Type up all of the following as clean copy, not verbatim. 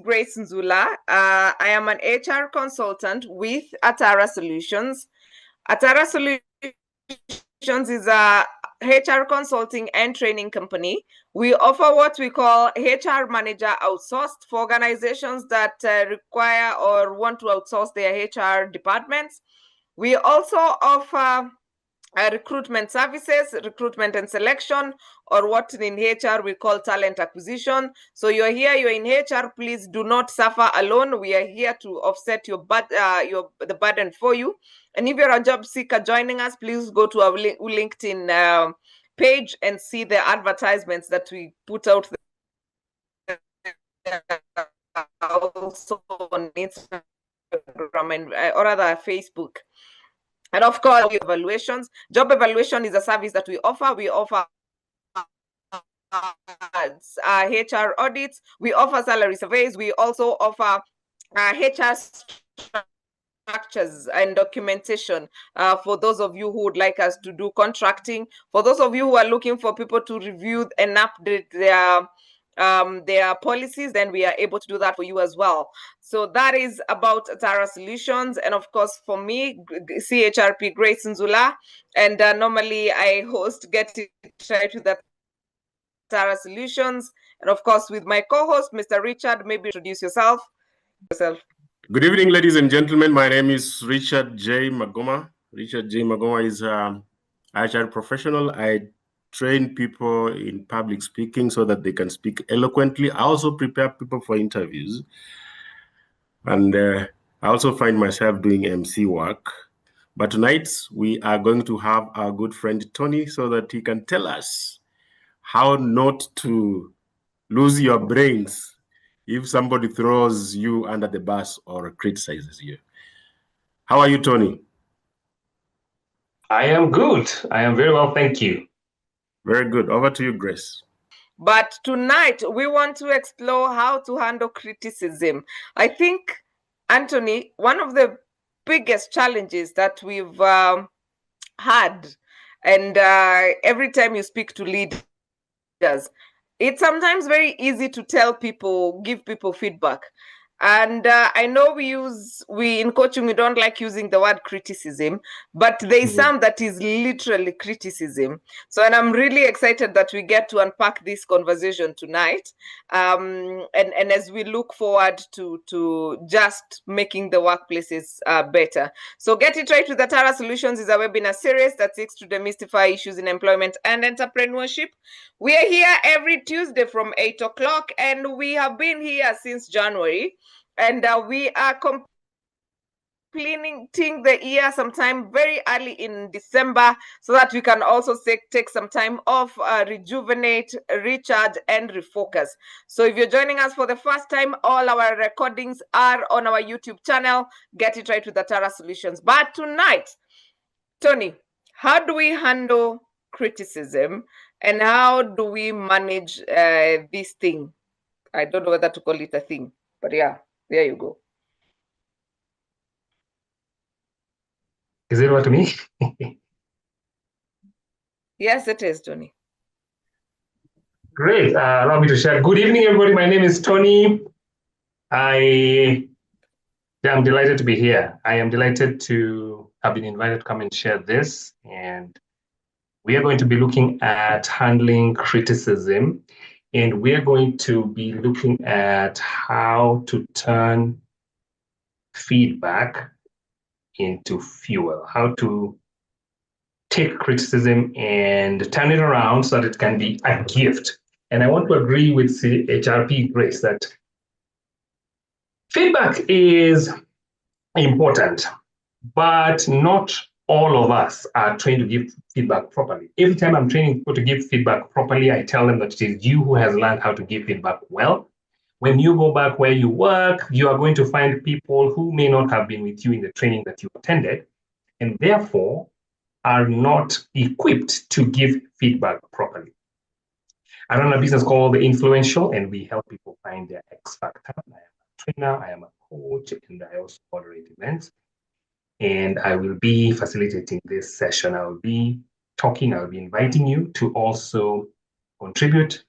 Grace Nzula. I am an HR consultant with Atara Solutions. Atara Solutions is a HR consulting and training company. We offer what we call HR manager outsourced for organizations that require or want to outsource their HR departments. We also offer recruitment services, recruitment and selection, or what in HR we call talent acquisition. So you're here, you're in HR, please do not suffer alone. We are here to offset the burden for you. And if you're a job seeker joining us, please go to our LinkedIn page and see the advertisements that we put out there, also on Instagram and or rather Facebook. And of course, evaluations. Job evaluation is a service that we offer. We offer HR audits. We offer salary surveys. We also offer HR structures and documentation for those of you who would like us to do contracting. For those of you who are looking for people to review and update their policies, then we are able to do that for you as well. So that is about Atara Solutions. And of course, for me, CHRP Grace Nzula, and normally I host Get It Right with Atara Solutions. And of course, with my co-host, Mr. Richard, maybe introduce yourself. Good evening, ladies and gentlemen. My name is Richard J. Magoma. Richard J. Magoma is an HR professional. I train people in public speaking so that they can speak eloquently. I also prepare people for interviews. And I also find myself doing MC work. But tonight, we are going to have our good friend Tony so that he can tell us how not to lose your brains if somebody throws you under the bus or criticizes you. How are you, Tony? I am good. I am very well, thank you. Very good. Over to you, Grace. But tonight, we want to explore how to handle criticism. I think, Anthony, one of the biggest challenges that we've had, and every time you speak to leaders, it's sometimes very easy to tell people, give people feedback. And I know we in coaching, we don't like using the word criticism, but there's some that is literally criticism. So, and I'm really excited that we get to unpack this conversation tonight. And as we look forward to just making the workplaces better. So Get It Right with Atara Solutions is a webinar series that seeks to demystify issues in employment and entrepreneurship. We are here every Tuesday from 8 o'clock, and we have been here since January. And we are completing the year sometime very early in December so that we can also take some time off, rejuvenate, recharge, and refocus. So if you're joining us for the first time, all our recordings are on our YouTube channel, Get It Right with Atara Solutions. But tonight, Tony, how do we handle criticism and how do we manage this thing? I don't know whether to call it a thing, but yeah. There you go. Is it over to me? Yes, it is, Tony. Great. Allow me to share. Good evening, everybody. My name is Tony. I am delighted to be here. I am delighted to have been invited to come and share this. And we are going to be looking at handling criticism. And we are going to be looking at how to turn feedback into fuel, how to take criticism and turn it around so that it can be a gift. And I want to agree with CHRP Grace that feedback is important, but not all of us are trained to give feedback properly. Every time I'm training people to give feedback properly, I tell them that it is you who has learned how to give feedback well. When you go back where you work, you are going to find people who may not have been with you in the training that you attended, and therefore are not equipped to give feedback properly. I run a business called The Influential, and we help people find their X factor. I am a trainer, I am a coach, and I also moderate events. And I will be facilitating this session. I will be inviting you to also contribute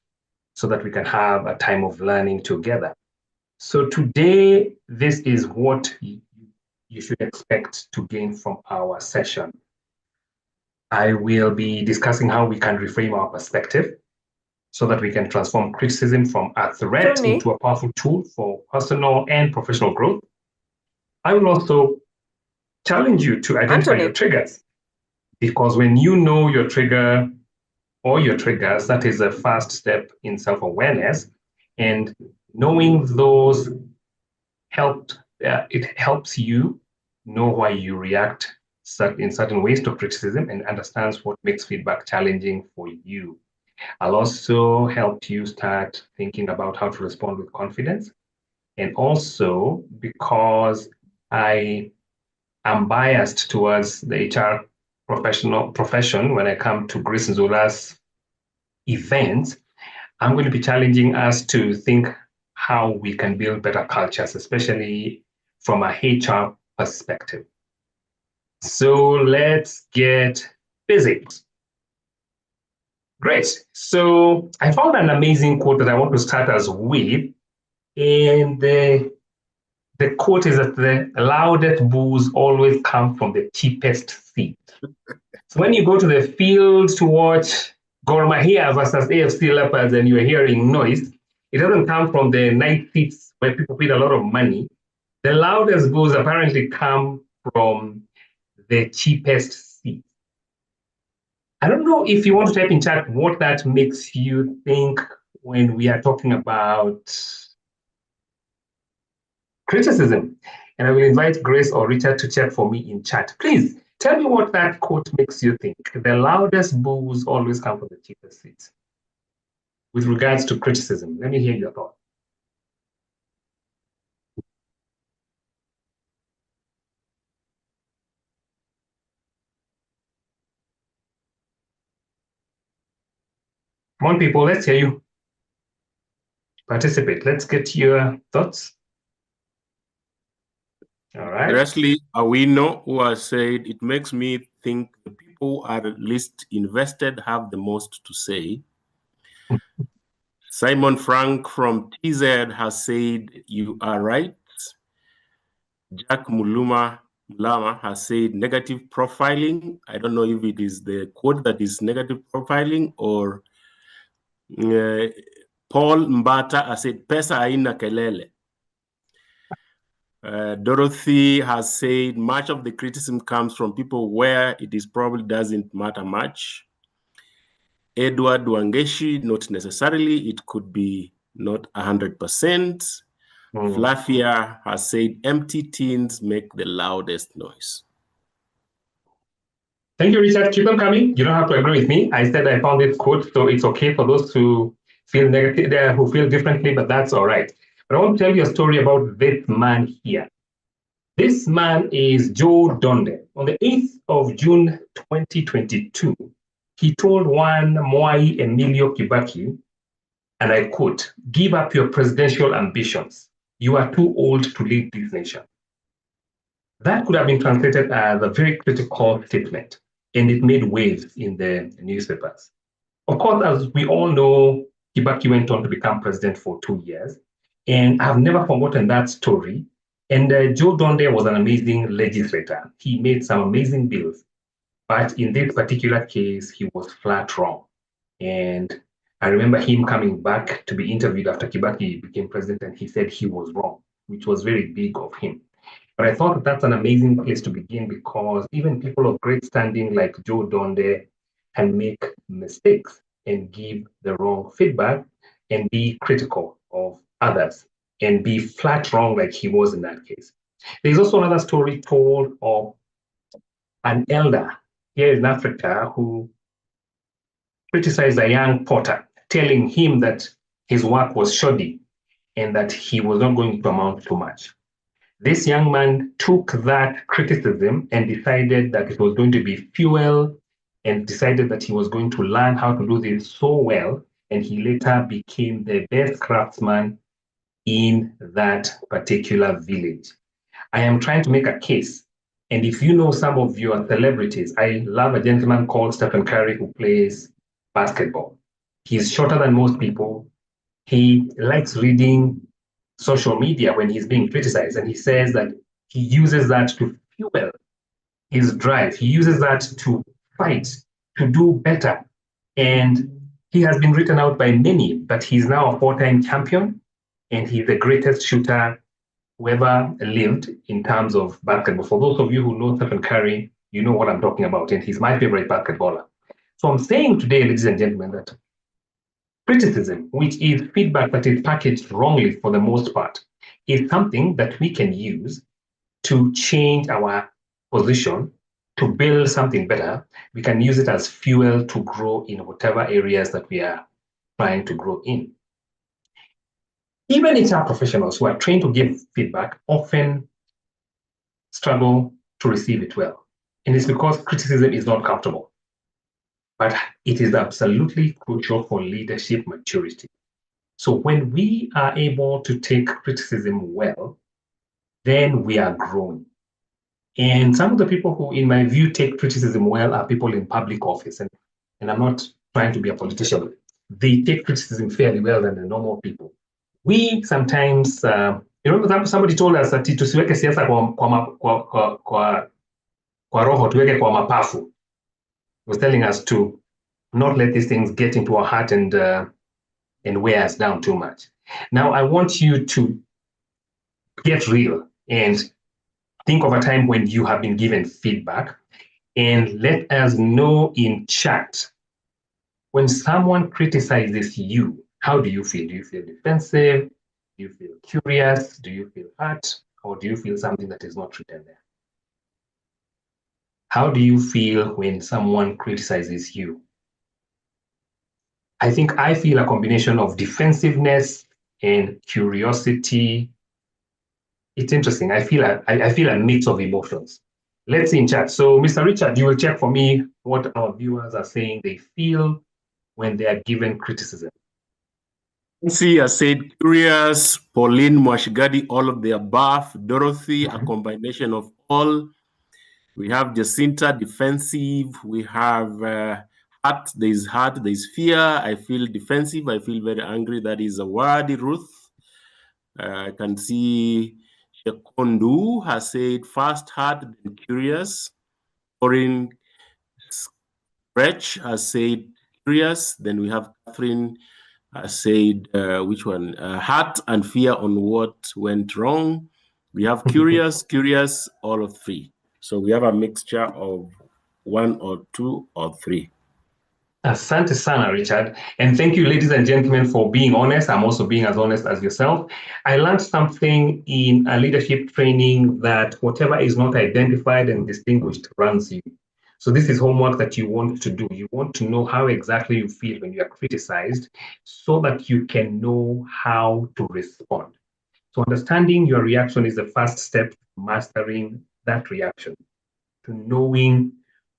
so that we can have a time of learning together. So today, this is what you should expect to gain from our session. I will be discussing how we can reframe our perspective so that we can transform criticism from a threat Tony? into a powerful tool for personal and professional growth. I will also challenge you to identify Anthony? your triggers, because when you know your trigger or your triggers, that is a first step in self-awareness, and knowing those it helps you know why you react in certain ways to criticism and understands what makes feedback challenging for you. I'll also help you start thinking about how to respond with confidence. And also, because I am biased towards the HR profession when I come to Grace Nzula's events, I'm going to be challenging us to think how we can build better cultures, especially from a HR perspective. So let's get busy. Great. So I found an amazing quote that I want to start us with. And the quote is that the loudest boos always come from the cheapest seat. So when you go to the field to watch Gor Mahia versus AFC Leopards and you're hearing noise, it doesn't come from the nice seats where people paid a lot of money. The loudest boos apparently come from the cheapest seat. I don't know if you want to type in chat what that makes you think when we are talking about criticism. And I will invite Grace or Richard to check for me in chat. Please tell me what that quote makes you think. The loudest boos always come from the cheapest seats. With regards to criticism, let me hear your thought. Come on, people, let's hear you. Participate. Let's get your thoughts. All right. Leslie Awino, who has said, it makes me think the people are least invested have the most to say. Simon Frank from TZ has said, you are right. Jack Mulama has said, negative profiling. I don't know if it is the quote that is negative profiling or Paul Mbata has said, pesa haina kelele. Dorothy has said much of the criticism comes from people where it is probably doesn't matter much. Edward Wangeshi, not necessarily. It could be not 100%. Fluffia has said empty tins make the loudest noise. Thank you, Richard. Keep on coming. You don't have to agree with me. I said I found this quote, so it's okay for those who feel negative, who feel differently, but that's all right. But I want to tell you a story about this man here. This man is Joe Donde. On the 8th of June 2022, he told one Mwai Emilio Kibaki, and I quote, give up your presidential ambitions. You are too old to lead this nation. That could have been translated as a very critical statement, and it made waves in the newspapers. Of course, as we all know, Kibaki went on to become president for 2 years, and I've never forgotten that story. And Joe Donde was an amazing legislator. He made some amazing bills, but in this particular case, he was flat wrong. And I remember him coming back to be interviewed after Kibaki became president, and he said he was wrong, which was very big of him. But I thought that's an amazing place to begin because even people of great standing like Joe Donde can make mistakes and give the wrong feedback and be critical of others and be flat wrong like he was in that case. There's also another story told of an elder here in Africa who criticized a young potter, telling him that his work was shoddy and that he was not going to amount to much. This young man took that criticism and decided that it was going to be fuel and decided that he was going to learn how to do this so well. And he later became the best craftsman in that particular village. I am trying to make a case. And if you know some of your celebrities, I love a gentleman called Stephen Curry who plays basketball. He's shorter than most people. He likes reading social media when he's being criticized, and he says that he uses that to fuel his drive. He uses that to fight, to do better. And he has been written out by many, but he's now a 4-time champion, and he's the greatest shooter who ever lived in terms of basketball. For those of you who know Stephen Curry, you know what I'm talking about, and he's my favorite basketballer. So I'm saying today, ladies and gentlemen, that criticism, which is feedback that is packaged wrongly for the most part, is something that we can use to change our position, to build something better. We can use it as fuel to grow in whatever areas that we are trying to grow in. Even HR professionals who are trained to give feedback often struggle to receive it well. And it's because criticism is not comfortable. But it is absolutely crucial for leadership maturity. So when we are able to take criticism well, then we are growing. And some of the people who, in my view, take criticism well are people in public office. And I'm not trying to be a politician. They take criticism fairly well than the normal people. We sometimes, somebody told us that tusiweke siasa kwa roho, tuweke kwa mapafu. Was telling us to not let these things get into our heart and wear us down too much. Now, I want you to get real and think of a time when you have been given feedback, and let us know in chat, when someone criticizes you, how do you feel? Do you feel defensive? Do you feel curious? Do you feel hurt? Or do you feel something that is not written there? How do you feel when someone criticizes you? I think I feel a combination of defensiveness and curiosity. It's interesting. I feel a mix of emotions. Let's see in chat. So, Mr. Richard, you will check for me what our viewers are saying they feel when they are given criticism. See, I said curious, Pauline Mwashigadi, all of the above, Dorothy, a combination of all. We have Jacinta, defensive. We have heart, there's fear. I feel defensive. I feel very angry. That is a word, Ruth. I can see Shekondu has said fast, hard, then curious. Corinne Rech has said curious. Then we have Catherine said, which one? Heart and fear on what went wrong. We have curious, curious, all of three. So we have a mixture of one or two or three. Asante sana, Richard. And thank you, ladies and gentlemen, for being honest. I'm also being as honest as yourself. I learned something in a leadership training that whatever is not identified and distinguished runs you. So this is homework that you want to do. You want to know how exactly you feel when you are criticized so that you can know how to respond. So understanding your reaction is the first step to mastering that reaction, to knowing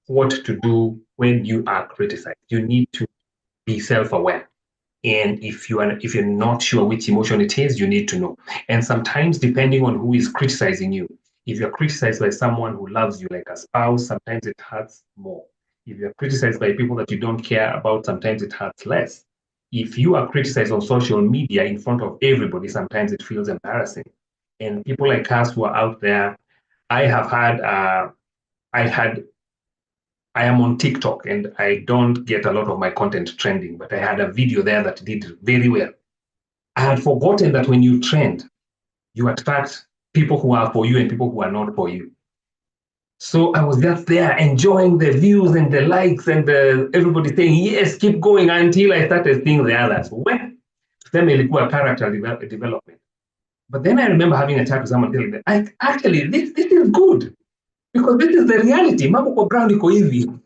what to do when you are criticized. You need to be self-aware. And if you're not sure which emotion it is, you need to know. And sometimes, depending on who is criticizing you, if you're criticized by someone who loves you, like a spouse, sometimes it hurts more. If you're criticized by people that you don't care about, sometimes it hurts less. If you are criticized on social media in front of everybody, sometimes it feels embarrassing. And people like us who are out there, I am on TikTok and I don't get a lot of my content trending, but I had a video there that did very well. I had forgotten that when you trend, you attract people who are for you and people who are not for you. So I was just there enjoying the views and the likes and everybody saying, yes, keep going, until I started seeing the others. When them ilikuwa character development. But then I remember having a chat with someone telling me, actually, this is good. Because this is the reality. Mambo kwa ground iko hivi.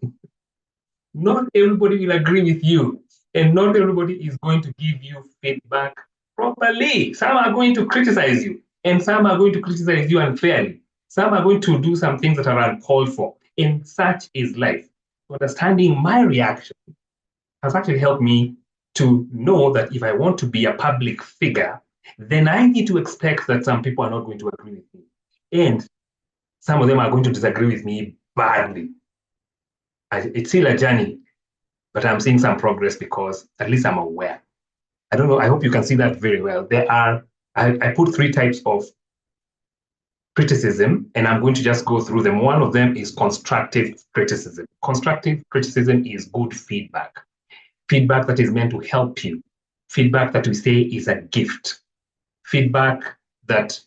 Not everybody will agree with you, and not everybody is going to give you feedback properly. Some are going to criticize you, and some are going to criticize you unfairly. Some are going to do some things that are uncalled for, and such is life. Understanding my reaction has actually helped me to know that if I want to be a public figure, then I need to expect that some people are not going to agree with me. And some of them are going to disagree with me badly. It's still a journey, but I'm seeing some progress because at least I'm aware. I don't know, I hope you can see that very well. There are I put 3 types of criticism, and I'm going to just go through them. One of them is constructive criticism. Constructive criticism is good feedback, feedback that is meant to help you, feedback that we say is a gift, feedback that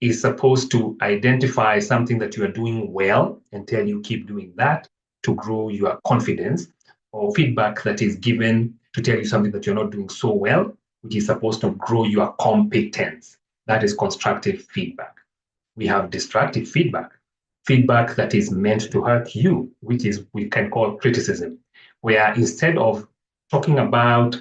is supposed to identify something that you are doing well and tell you keep doing that to grow your confidence, or feedback that is given to tell you something that you're not doing so well, which is supposed to grow your competence. That is constructive feedback. We have destructive feedback, feedback that is meant to hurt you, which is we can call criticism, where instead of talking about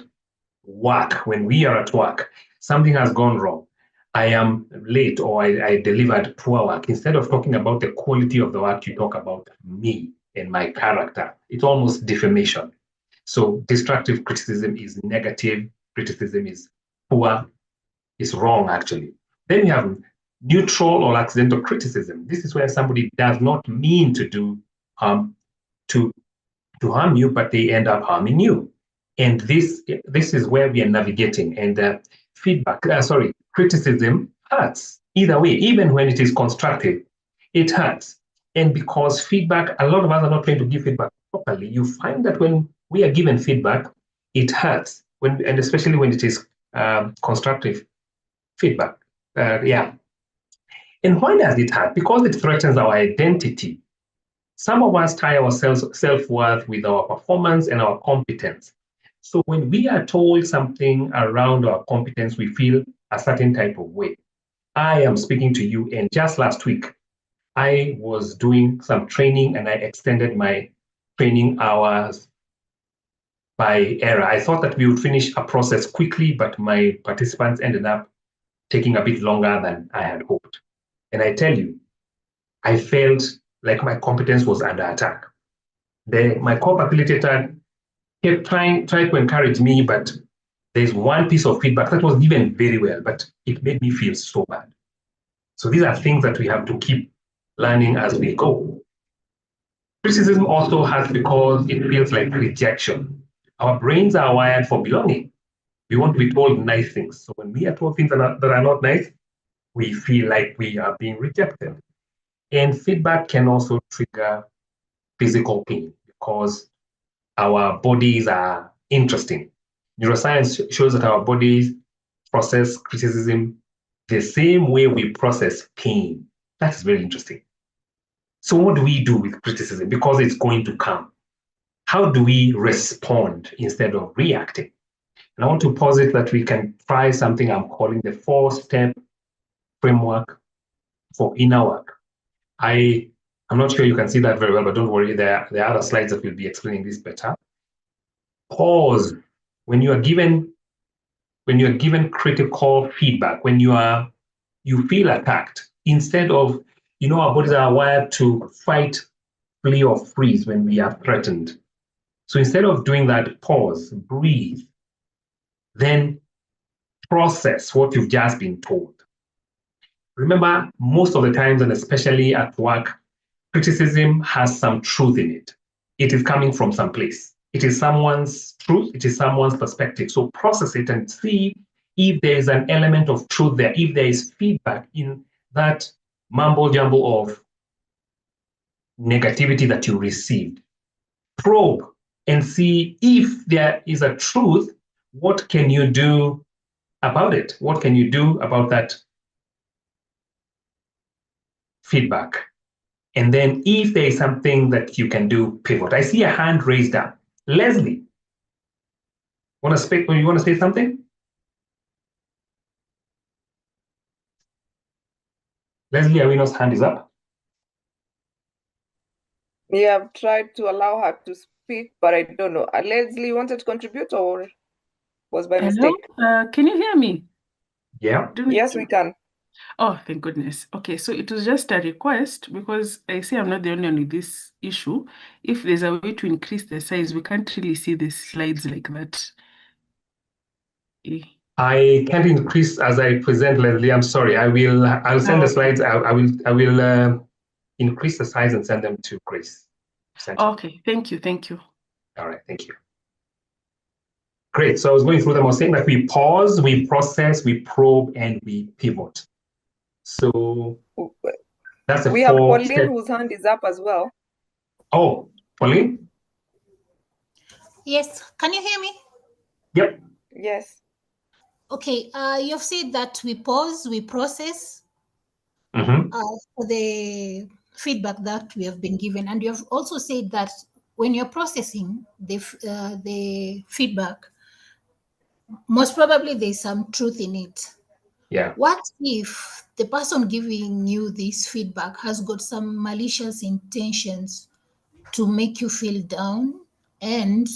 work, when we are at work, something has gone wrong, I am late, or I delivered poor work. Instead of talking about the quality of the work, you talk about me and my character. It's almost defamation. So destructive criticism is negative, criticism is poor, is wrong actually. Then we have neutral or accidental criticism. This is where somebody does not mean to do harm to harm you, but they end up harming you. And this is where we are navigating. And criticism hurts either way, even when it is constructive, it hurts. And because feedback, a lot of us are not trained to give feedback properly. You find that when we are given feedback, it hurts, and especially when it is constructive feedback. And why does it hurt? Because it threatens our identity. Some of us tie our self-worth with our performance and our competence. So when we are told something around our competence, we feel a certain type of way. I am speaking to you, and just last week, I was doing some training and I extended my training hours by error. I thought that we would finish a process quickly, but my participants ended up taking a bit longer than I had hoped. And I tell you, I felt like my competence was under attack. My co-facilitator kept trying to encourage me, but there's one piece of feedback that was given very well, but it made me feel so bad. So these are things that we have to keep learning as we go. Criticism also hurts because it feels like rejection. Our brains are wired for belonging. We want to be told nice things. So when we are told things that are not nice, we feel like we are being rejected. And feedback can also trigger physical pain because our bodies are interesting. Neuroscience shows that our bodies process criticism the same way we process pain. That's very interesting. So what do we do with criticism? Because it's going to come. How do we respond instead of reacting? And I want to posit that we can try something I'm calling the 4-step framework for inner work. I'm not sure you can see that very well, but don't worry, there are other slides that will be explaining this better. Pause when you are given critical feedback, when you feel attacked. Instead of, our bodies are wired to fight, flee, or freeze when we are threatened. So instead of doing that, pause, breathe, then process what you've just been told. Remember, most of the times, and especially at work, criticism has some truth in it. It is coming from some place. It is someone's truth. It is someone's perspective. So process it and see if there is an element of truth there, if there is feedback in that mumble jumble of negativity that you received. Probe and see if there is a truth. What can you do about it? What can you do about that feedback? And then if there is something that you can do, pivot. I see a hand raised up. Leslie, you want to say something? Leslie Awino's hand is up. Yeah, I've tried to allow her to speak, but I don't know. Leslie, you wanted to contribute or was by Hello? mistake? Can you hear me? Yeah. Yes, we can. Oh, thank goodness. Okay, so it was just a request because I see I'm not the only one with this issue. If there's a way to increase the size, we can't really see the slides like that. I can't increase as I present, Leslie. I'm sorry. I'll send the slides. I will increase the size and send them to Grace. Okay, thank you. All right, thank you. Great. So I was going through them. I was saying that we pause, we process, we probe, and we pivot. So that's a We have four Pauline step. whose hand is up as well. Oh, Pauline? Yes, can you hear me? Yep. Yes. Okay, you've said that we pause, we process Mm-hmm. for the feedback that we have been given. And you've also said that when you're processing the feedback, most probably there's some truth in it. Yeah. What if the person giving you this feedback has got some malicious intentions to make you feel down and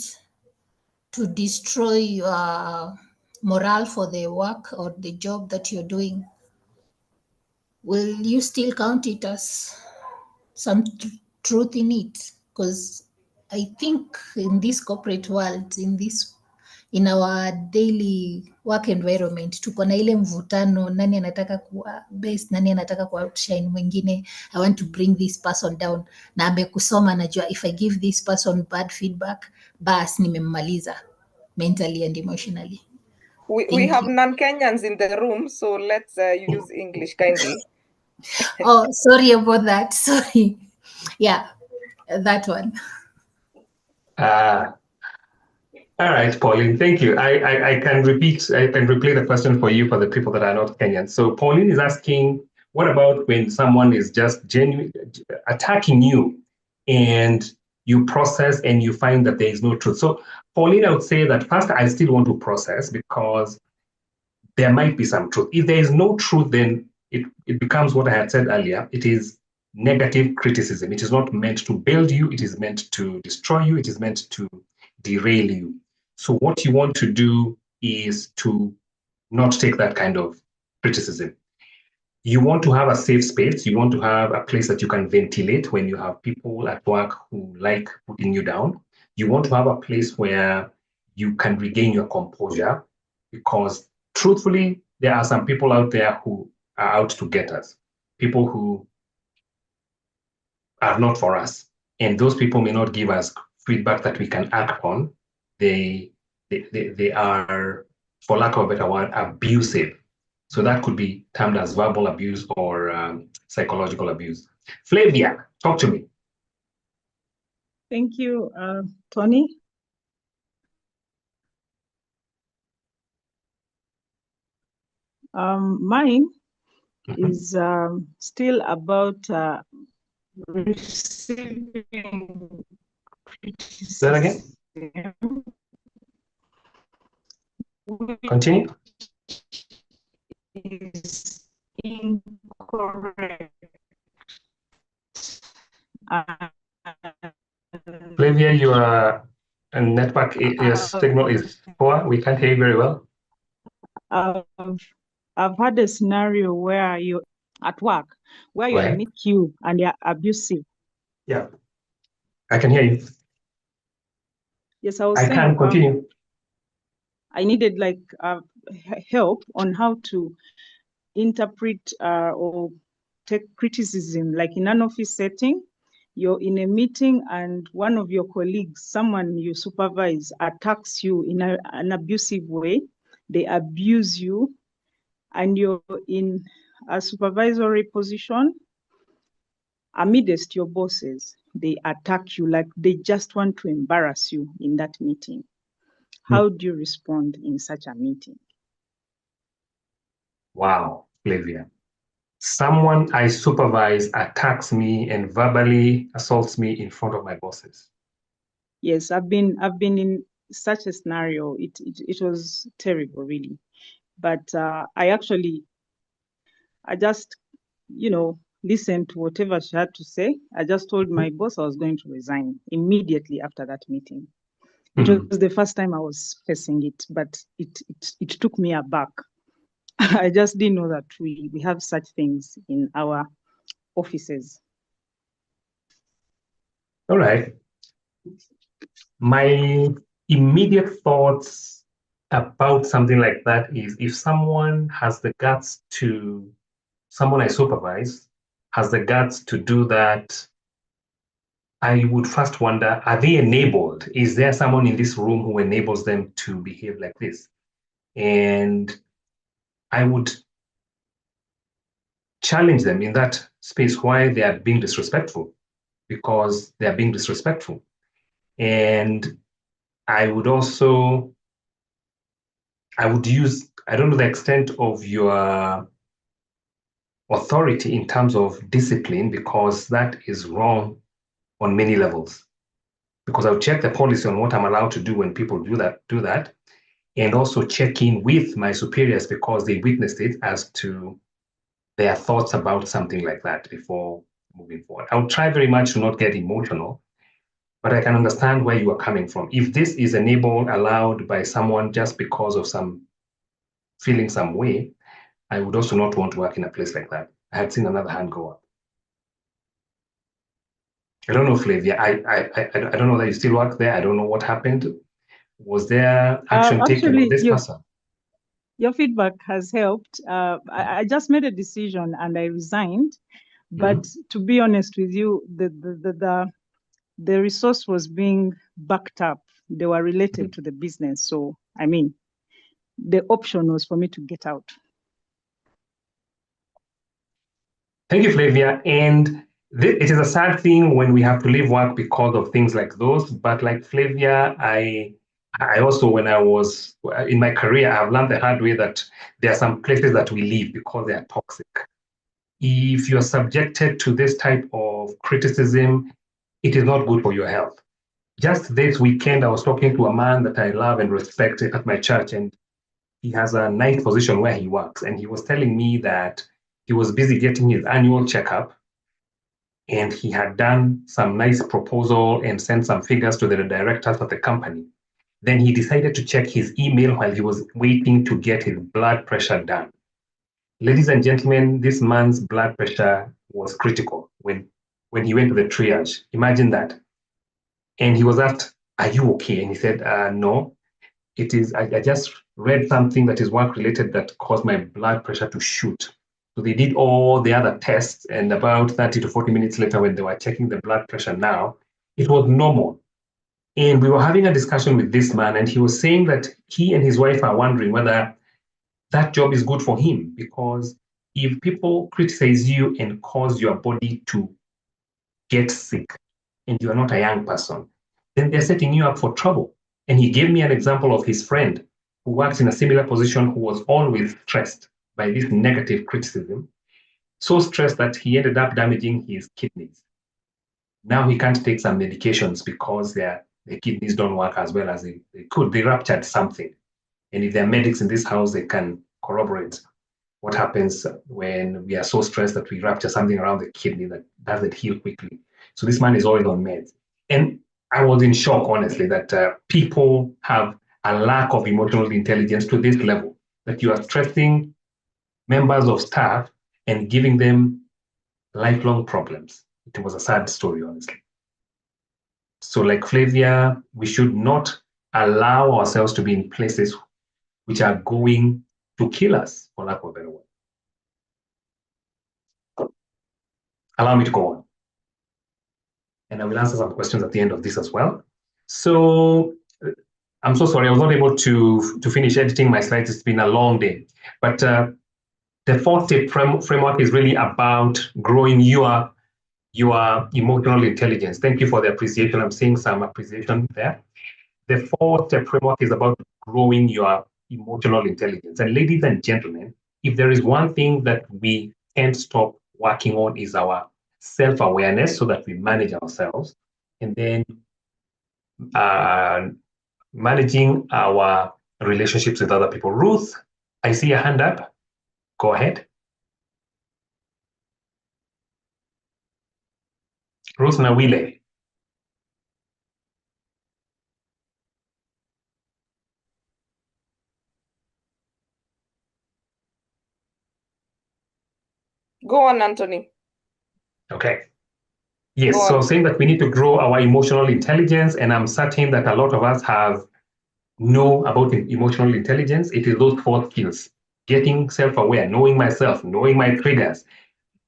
to destroy your morale for the work or the job that you're doing? Will you still count it as some truth in it? Because I think in this corporate world, in our daily work environment, tuko na ile mvutano, nani anataka kuwa best, nani anataka kuwa outshine mwingine. I want to bring this person down, na amekusoma, najua if I give this person bad feedback, bas nimemmaliza mentally and emotionally. We have non-Kenyans in the room, so let's use English kindly. Oh, sorry about that. Sorry. Yeah, that one. All right, Pauline, thank you. I can replay the question for you for the people that are not Kenyan. So Pauline is asking, what about when someone is just genuine attacking you and you process and you find that there is no truth? So Pauline, I would say that first, I still want to process because there might be some truth. If there is no truth, then it becomes what I had said earlier. It is negative criticism. It is not meant to build you. It is meant to destroy you. It is meant to derail you. So what you want to do is to not take that kind of criticism. You want to have a safe space. You want to have a place that you can ventilate when you have people at work who like putting you down. You want to have a place where you can regain your composure, because truthfully, there are some people out there who are out to get us, people who are not for us. And those people may not give us feedback that we can act on. They are, for lack of a better word, abusive. So that could be termed as verbal abuse or psychological abuse. Flavia, talk to me. Thank you, Tony. Mine is still about receiving criticism. Say that again. Continue. Is incorrect. Flavia, your network, your signal is poor. We can't hear you very well. I've had a scenario where you're at work, where you're in a queue and you're abusive. Yeah, I can hear you. Yes, I was saying. I can continue. I needed like help on how to interpret or take criticism, like in an office setting. You're in a meeting and one of your colleagues, someone you supervise, attacks you in an abusive way. They abuse you and you're in a supervisory position amidst your bosses. They attack you like they just want to embarrass you in that meeting. How do you respond in such a meeting? Wow, Flavia. Someone I supervise attacks me and verbally assaults me in front of my bosses. Yes, I've been in such a scenario. It was terrible, really. But I just, listened to whatever she had to say. I just told my boss I was going to resign immediately after that meeting. It was the first time I was facing it, but it took me aback. I just didn't know that we have such things in our offices. All right. My immediate thoughts about something like that is if someone has the guts to, someone I supervise has the guts to do that I would first wonder, are they enabled? Is there someone in this room who enables them to behave like this? And I would challenge them in that space why they are being disrespectful, because they are being disrespectful. And I would also, I don't know the extent of your authority in terms of discipline, because that is wrong on many levels. Because I'll check the policy on what I'm allowed to do when people do that, and also check in with my superiors because they witnessed it as to their thoughts about something like that before moving forward. I would try very much to not get emotional, but I can understand where you are coming from. If this is enabled, allowed by someone just because of some feeling some way, I would also not want to work in a place like that. I had seen another hand go up. I don't know, Flavia. I don't know that you still work there. I don't know what happened. Was there action taken on this person? Your feedback has helped. I just made a decision and I resigned. But to be honest with you, the resource was being backed up. They were related to the business. So, I mean, the option was for me to get out. Thank you, Flavia. And it is a sad thing when we have to leave work because of things like those. But like Flavia, I also, when I was in my career, I've learned the hard way that there are some places that we leave because they are toxic. If you're subjected to this type of criticism, it is not good for your health. Just this weekend, I was talking to a man that I love and respect at my church, and he has a nice position where he works. And he was telling me that he was busy getting his annual checkup, and he had done some nice proposal and sent some figures to the directors of the company. Then he decided to check his email while he was waiting to get his blood pressure done. Ladies and gentlemen, this man's blood pressure was critical when he went to the triage. Imagine that. And he was asked, "Are you okay?" And he said, "No, it is. I just read something that is work related that caused my blood pressure to shoot." So they did all the other tests, and about 30 to 40 minutes later, when they were checking the blood pressure now, it was normal. And we were having a discussion with this man, and he was saying that he and his wife are wondering whether that job is good for him, because if people criticize you and cause your body to get sick, and you are not a young person, then they're setting you up for trouble. And he gave me an example of his friend who works in a similar position who was always stressed by this negative criticism, so stressed that he ended up damaging his kidneys. Now he can't take some medications because the kidneys don't work as well as they could. They ruptured something. And if there are medics in this house, they can corroborate what happens when we are so stressed that we rupture something around the kidney that doesn't heal quickly. So this man is always on meds. And I was in shock, honestly, that people have a lack of emotional intelligence to this level, that you are stressing members of staff and giving them lifelong problems. It was a sad story, honestly. So like Flavia, we should not allow ourselves to be in places which are going to kill us, for lack of a better word. Allow me to go on. And I will answer some questions at the end of this as well. So I'm so sorry, I was not able to finish editing my slides. It's been a long day. But the 4-step framework is really about growing your emotional intelligence. Thank you for the appreciation. I'm seeing some appreciation there. The 4-step framework is about growing your emotional intelligence. And ladies and gentlemen, if there is one thing that we can't stop working on is our self-awareness, so that we manage ourselves, and then managing our relationships with other people. Ruth, I see a hand up. Go ahead. Ruth Nawile. Go on, Anthony. Okay. Yes, so saying that we need to grow our emotional intelligence, and I'm certain that a lot of us know about emotional intelligence. It is those 4 skills: getting self-aware, knowing myself, knowing my triggers,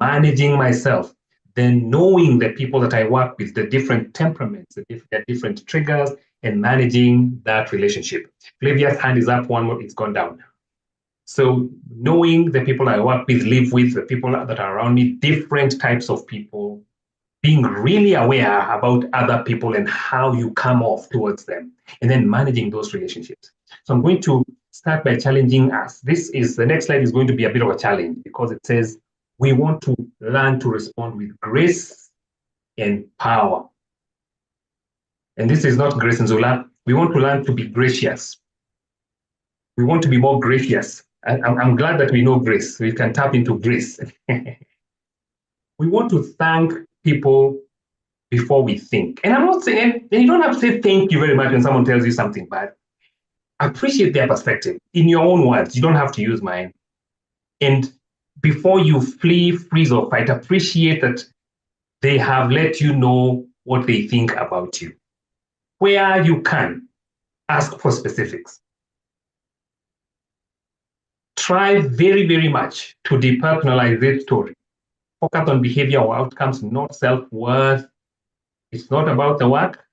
managing myself, then knowing the people that I work with, the different temperaments, the different triggers, and managing that relationship. Flavia's hand is up, one more, it's gone down. So knowing the people I work with, live with, the people that are around me, different types of people, being really aware about other people and how you come off towards them, and then managing those relationships. So I'm going to start by challenging us. The next slide is going to be a bit of a challenge because it says we want to learn to respond with grace and power. And this is not Grace and Zola. We want to learn to be gracious. We want to be more gracious. I'm glad that we know grace. We can tap into grace. We want to thank people before we think. And I'm not saying, and you don't have to say thank you very much when someone tells you something bad. Appreciate their perspective in your own words. You don't have to use mine. And before you flee, freeze, or fight, appreciate that they have let you know what they think about you. Where you can, ask for specifics. Try very, very much to depersonalize this story. Focus on behavior or outcomes, not self-worth. It's not about the work,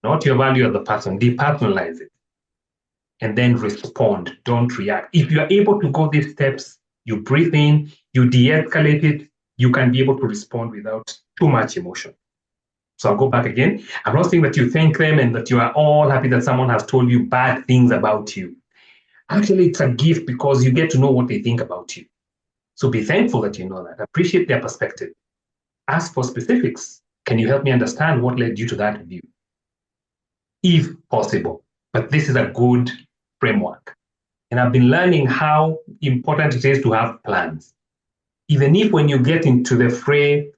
not your value as the person. Depersonalize it. And then respond. Don't react. If you are able to go these steps, you breathe in, you de-escalate it, you can be able to respond without too much emotion. So I'll go back again. I'm not saying that you thank them and that you are all happy that someone has told you bad things about you. Actually, it's a gift because you get to know what they think about you. So be thankful that you know that. Appreciate their perspective. Ask for specifics. Can you help me understand what led you to that view? If possible. But this is a good framework. And I've been learning how important it is to have plans. Even if when you get into the fray,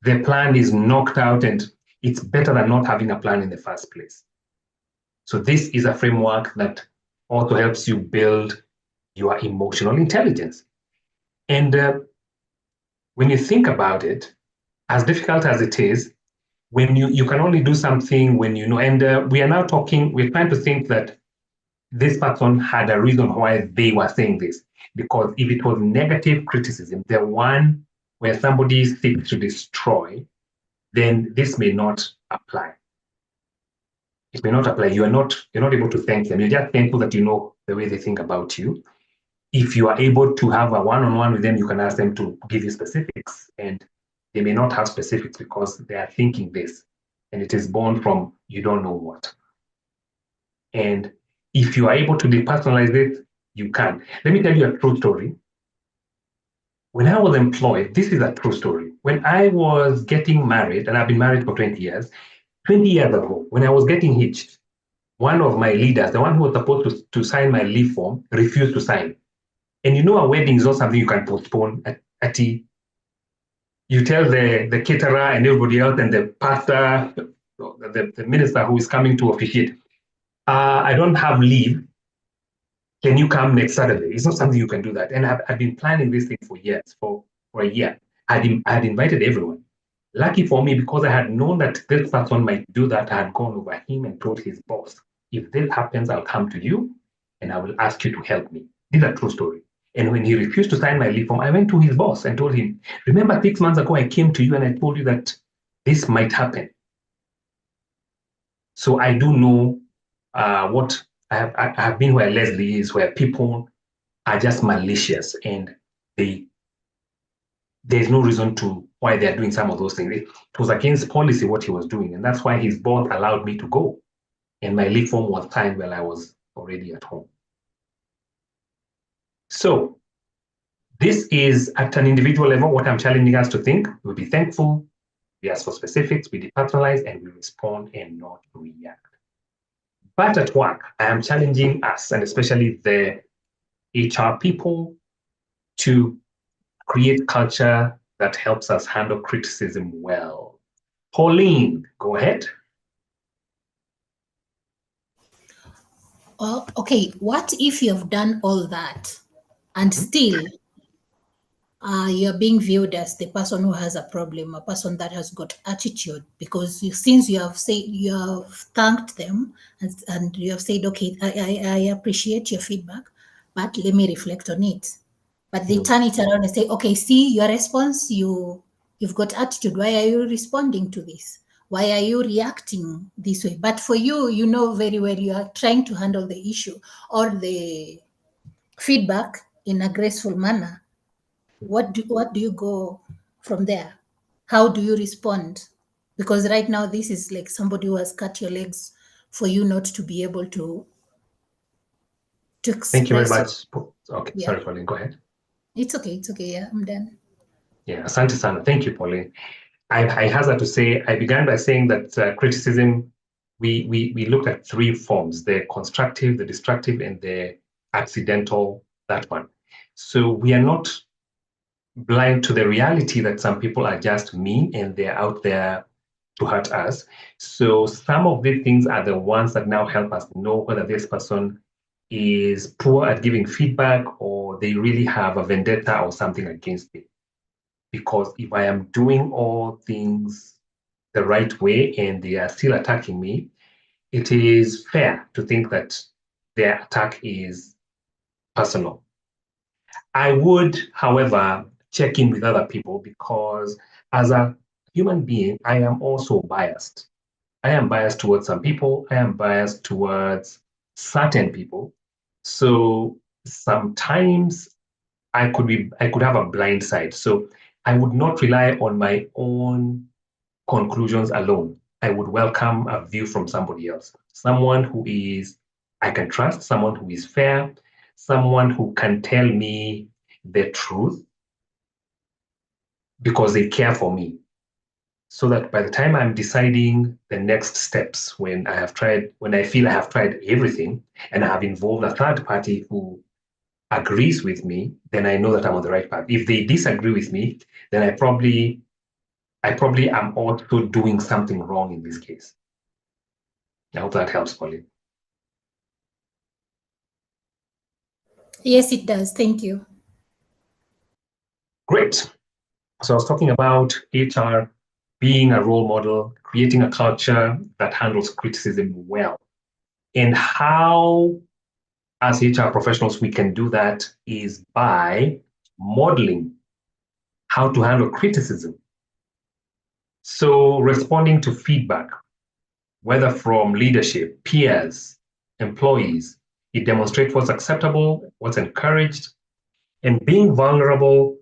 the plan is knocked out, and it's better than not having a plan in the first place. So this is a framework that also helps you build your emotional intelligence. And when you think about it, as difficult as it is, when you can only do something when you know, and we are now talking, we're trying to think that this person had a reason why they were saying this. Because if it was negative criticism, the one where somebody seeks to destroy, then this may not apply. It may not apply. You're not able to thank them. You're just thankful that you know the way they think about you. If you are able to have a one-on-one with them, you can ask them to give you specifics, and they may not have specifics because they are thinking this, and it is born from you don't know what. And if you are able to depersonalize it, you can. Let me tell you a true story. When I was employed, this is a true story. When I was getting married, and I've been married for 20 years, 20 years ago, when I was getting hitched, one of my leaders, the one who was supposed to sign my leave form, refused to sign. And you know, a wedding is not something you can postpone at you tell the caterer and everybody else and the pastor, the minister who is coming to officiate, I don't have leave. Can you come next Saturday? It's not something you can do that. And I've been planning this thing for years, for a year. I had invited everyone. Lucky for me, because I had known that this person might do that, I had gone over him and told his boss, if this happens, I'll come to you and I will ask you to help me. This is a true story. And when he refused to sign my leave form, I went to his boss and told him, remember 6 months ago, I came to you and I told you that this might happen. So I do know what I have been where Leslie is, where people are just malicious and there's no reason to why they're doing some of those things. It was against policy what he was doing, and that's why his boss allowed me to go. And my leave form was signed while I was already at home. So this is at an individual level, what I'm challenging us to think. We'll be thankful, we ask for specifics, we depersonalize, and we respond and not react. But at work, I am challenging us, and especially the HR people, to create culture that helps us handle criticism well. Pauline, go ahead. Well, okay, what if you have done all that and still you're being viewed as the person who has a problem, a person that has got attitude, because since you have thanked them and you have said, okay, I appreciate your feedback, but let me reflect on it. But they turn it around and say, okay, see your response, you You've got attitude. Why are you responding to this? Why are you reacting this way? But for you, you know very well you are trying to handle the issue or the feedback in a graceful manner. What do you go from there? How do you respond? Because right now this is like somebody who has cut your legs for you not to be able to express. Thank you very much. Okay, Yeah. sorry, Pauline, go ahead. It's okay. Yeah, I'm done. Yeah, asante sana. Thank you, Pauline. I hazard to say, I began by saying that criticism, we looked at three forms: the constructive, the destructive, and the accidental, that one. So we are not blind to the reality that some people are just mean and they're out there to hurt us. So some of these things are the ones that now help us know whether this person is poor at giving feedback or they really have a vendetta or something against me. Because if I am doing all things the right way and they are still attacking me, it is fair to think that their attack is personal. I would, however, check in with other people because as a human being, I am also biased. I am biased towards some people. I am biased towards certain people. So sometimes I could have a blind side. So I would not rely on my own conclusions alone. I would welcome a view from somebody else, someone who is I can trust, someone who is fair, someone who can tell me the truth because they care for me. So that by the time I'm deciding the next steps, when I feel I have tried everything and I have involved a third party who agrees with me, then I know that I'm on the right path. If they disagree with me, then I probably am also doing something wrong in this case. I hope that helps, Pauline. Yes, it does. Thank you. Great. So I was talking about HR being a role model, creating a culture that handles criticism well. And how, as HR professionals, we can do that is by modeling how to handle criticism. So responding to feedback, whether from leadership, peers, employees, it demonstrates what's acceptable, what's encouraged, and being vulnerable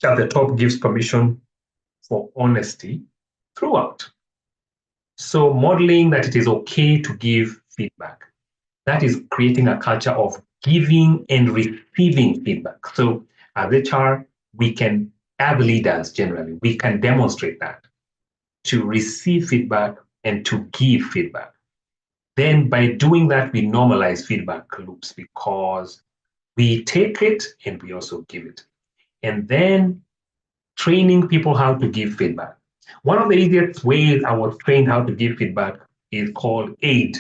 at the top gives permission for honesty throughout. So modeling that it is okay to give feedback. That is creating a culture of giving and receiving feedback. So as HR, as leaders generally, we can demonstrate that to receive feedback and to give feedback. Then by doing that, we normalize feedback loops because we take it and we also give it. And then training people how to give feedback. One of the easiest ways I was trained how to give feedback is called AID,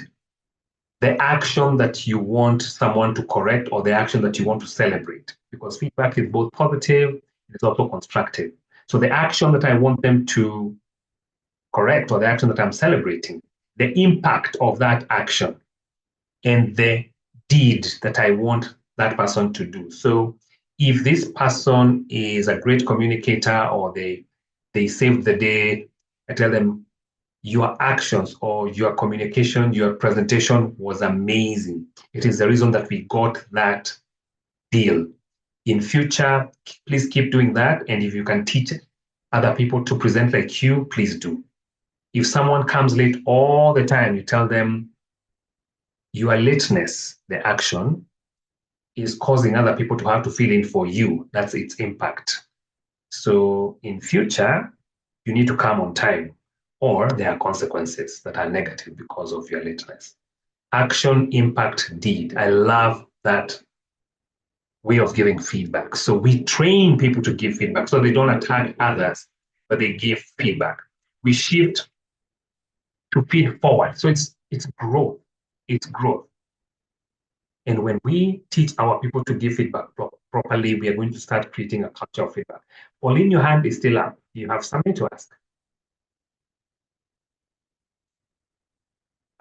the action that you want someone to correct or the action that you want to celebrate, because feedback is both positive, it's also constructive. So the action that I want them to correct or the action that I'm celebrating, the impact of that action and the deed that I want that person to do. So if this person is a great communicator or they saved the day, I tell them your actions or your communication, your presentation was amazing. It is the reason that we got that deal. In future, please keep doing that. And if you can teach other people to present like you, please do. If someone comes late all the time, you tell them your lateness, the action, is causing other people to have to fill in for you. That's its impact. So in future, you need to come on time, or there are consequences that are negative because of your lateness. Action, impact, deed. I love that way of giving feedback. So we train people to give feedback so they don't attack others, but they give feedback. We shift to feed forward. So it's growth. It's growth. And when we teach our people to give feedback properly, we are going to start creating a culture of feedback. Pauline, your hand is still up. You have something to ask.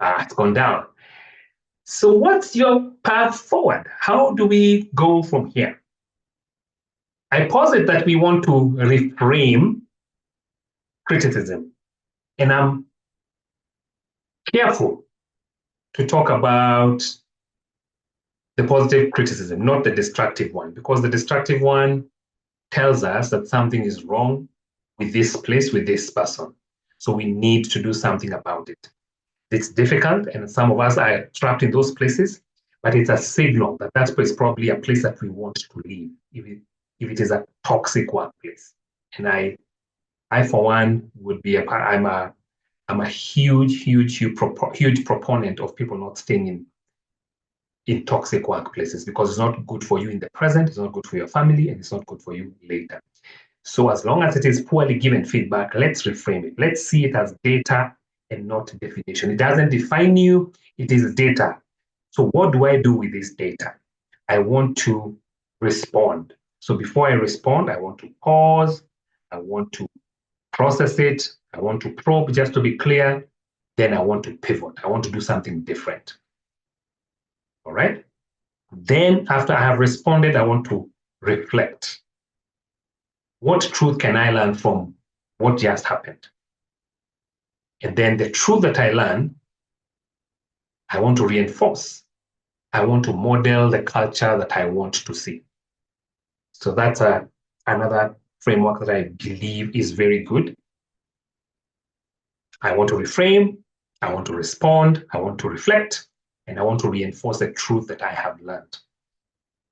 It's gone down. So what's your path forward? How do we go from here? I posit that we want to reframe criticism. And I'm careful to talk about the positive criticism, not the destructive one, because the destructive one tells us that something is wrong with this place, with this person. So we need to do something about it. It's difficult, and some of us are trapped in those places, but it's a signal that that place is probably a place that we want to leave, if it is a toxic workplace. And I for one would be I'm a huge proponent of people not staying in toxic workplaces, because it's not good for you in the present, it's not good for your family, and it's not good for you later. So as long as it is poorly given feedback, let's reframe it. Let's see it as data and not definition. It doesn't define you, it is data. So what do I do with this data? I want to respond. So before I respond, I want to pause, I want to process it, I want to probe, just to be clear, then I want to pivot. I want to do something different. All right? Then after I have responded, I want to reflect. What truth can I learn from what just happened? And then the truth that I learn, I want to reinforce. I want to model the culture that I want to see. So that's another framework that I believe is very good. I want to reframe, I want to respond, I want to reflect, and I want to reinforce the truth that I have learned.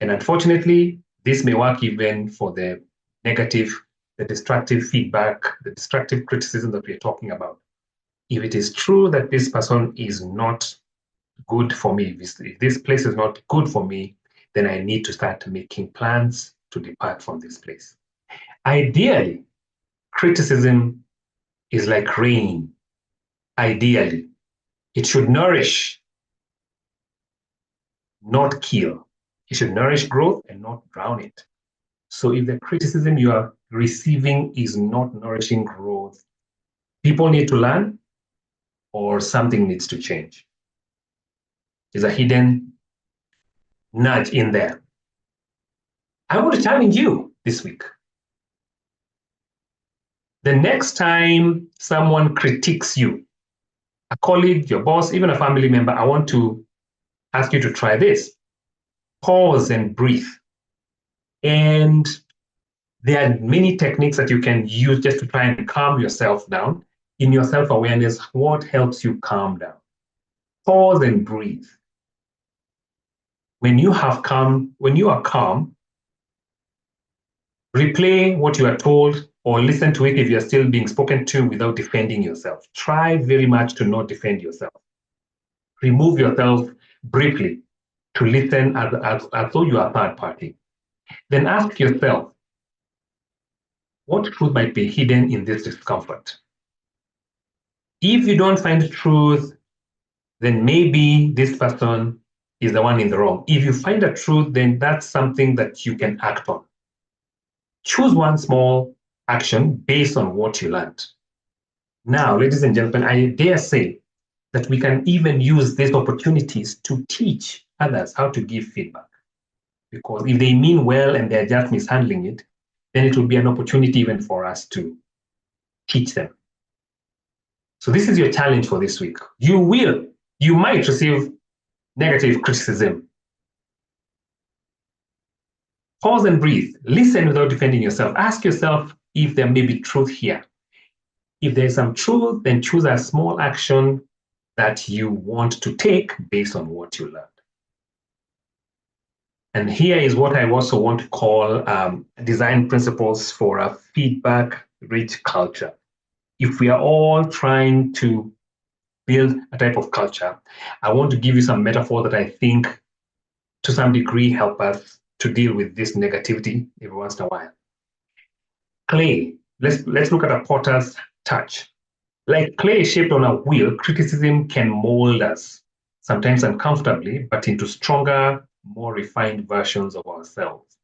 And unfortunately, this may work even for the negative, the destructive feedback, the destructive criticism that we're talking about. If it is true that this person is not good for me, if this place is not good for me, then I need to start making plans to depart from this place. Ideally, criticism is like rain. Ideally, it should nourish, not kill. It should nourish growth and not drown it. So if the criticism you are receiving is not nourishing growth, people need to learn, or something needs to change. There's a hidden nudge in there. I want to challenge you this week. The next time someone critiques you, a colleague, your boss, even a family member, I want to ask you to try this. Pause and breathe. And there are many techniques that you can use just to try and calm yourself down. In your self-awareness, what helps you calm down? Pause and breathe. When you are calm, replay what you are told, or listen to it if you're still being spoken to without defending yourself. Try very much to not defend yourself. Remove yourself briefly to listen as though you are a third party. Then ask yourself, what truth might be hidden in this discomfort? If you don't find the truth, then maybe this person is the one in the wrong. If you find the truth, then that's something that you can act on. Choose one small action based on what you learned. Now, ladies and gentlemen, I dare say that we can even use these opportunities to teach others how to give feedback. Because if they mean well and they're just mishandling it, then it will be an opportunity even for us to teach them. So this is your challenge for this week. You might receive negative criticism. Pause and breathe. Listen without defending yourself. Ask yourself if there may be truth here. If there's some truth, then choose a small action that you want to take based on what you learned. And here is what I also want to call design principles for a feedback-rich culture. If we are all trying to build a type of culture, I want to give you some metaphor that I think to some degree help us to deal with this negativity every once in a while. Clay, let's look at a potter's touch. Like clay shaped on a wheel, criticism can mold us, sometimes uncomfortably, but into stronger, more refined versions of ourselves.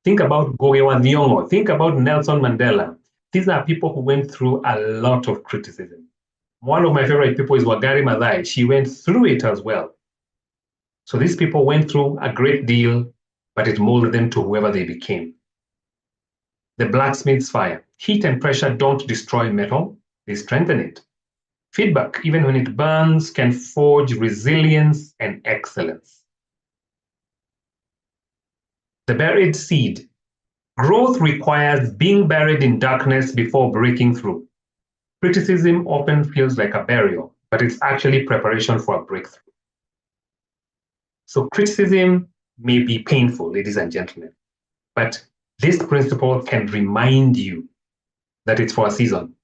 Think about Gogewa Thiong'o. Think about Nelson Mandela. These are people who went through a lot of criticism. One of my favorite people is Wangari Maathai. She went through it as well. So these people went through a great deal, but it molded them to whoever they became. the blacksmith's fire. Heat and pressure don't destroy metal, they strengthen it. Feedback, even when it burns, can forge resilience and excellence. The buried seed. Growth requires being buried in darkness before breaking through. Criticism often feels like a burial, but it's actually preparation for a breakthrough. So criticism may be painful, ladies and gentlemen, but this principle can remind you that it's for a season,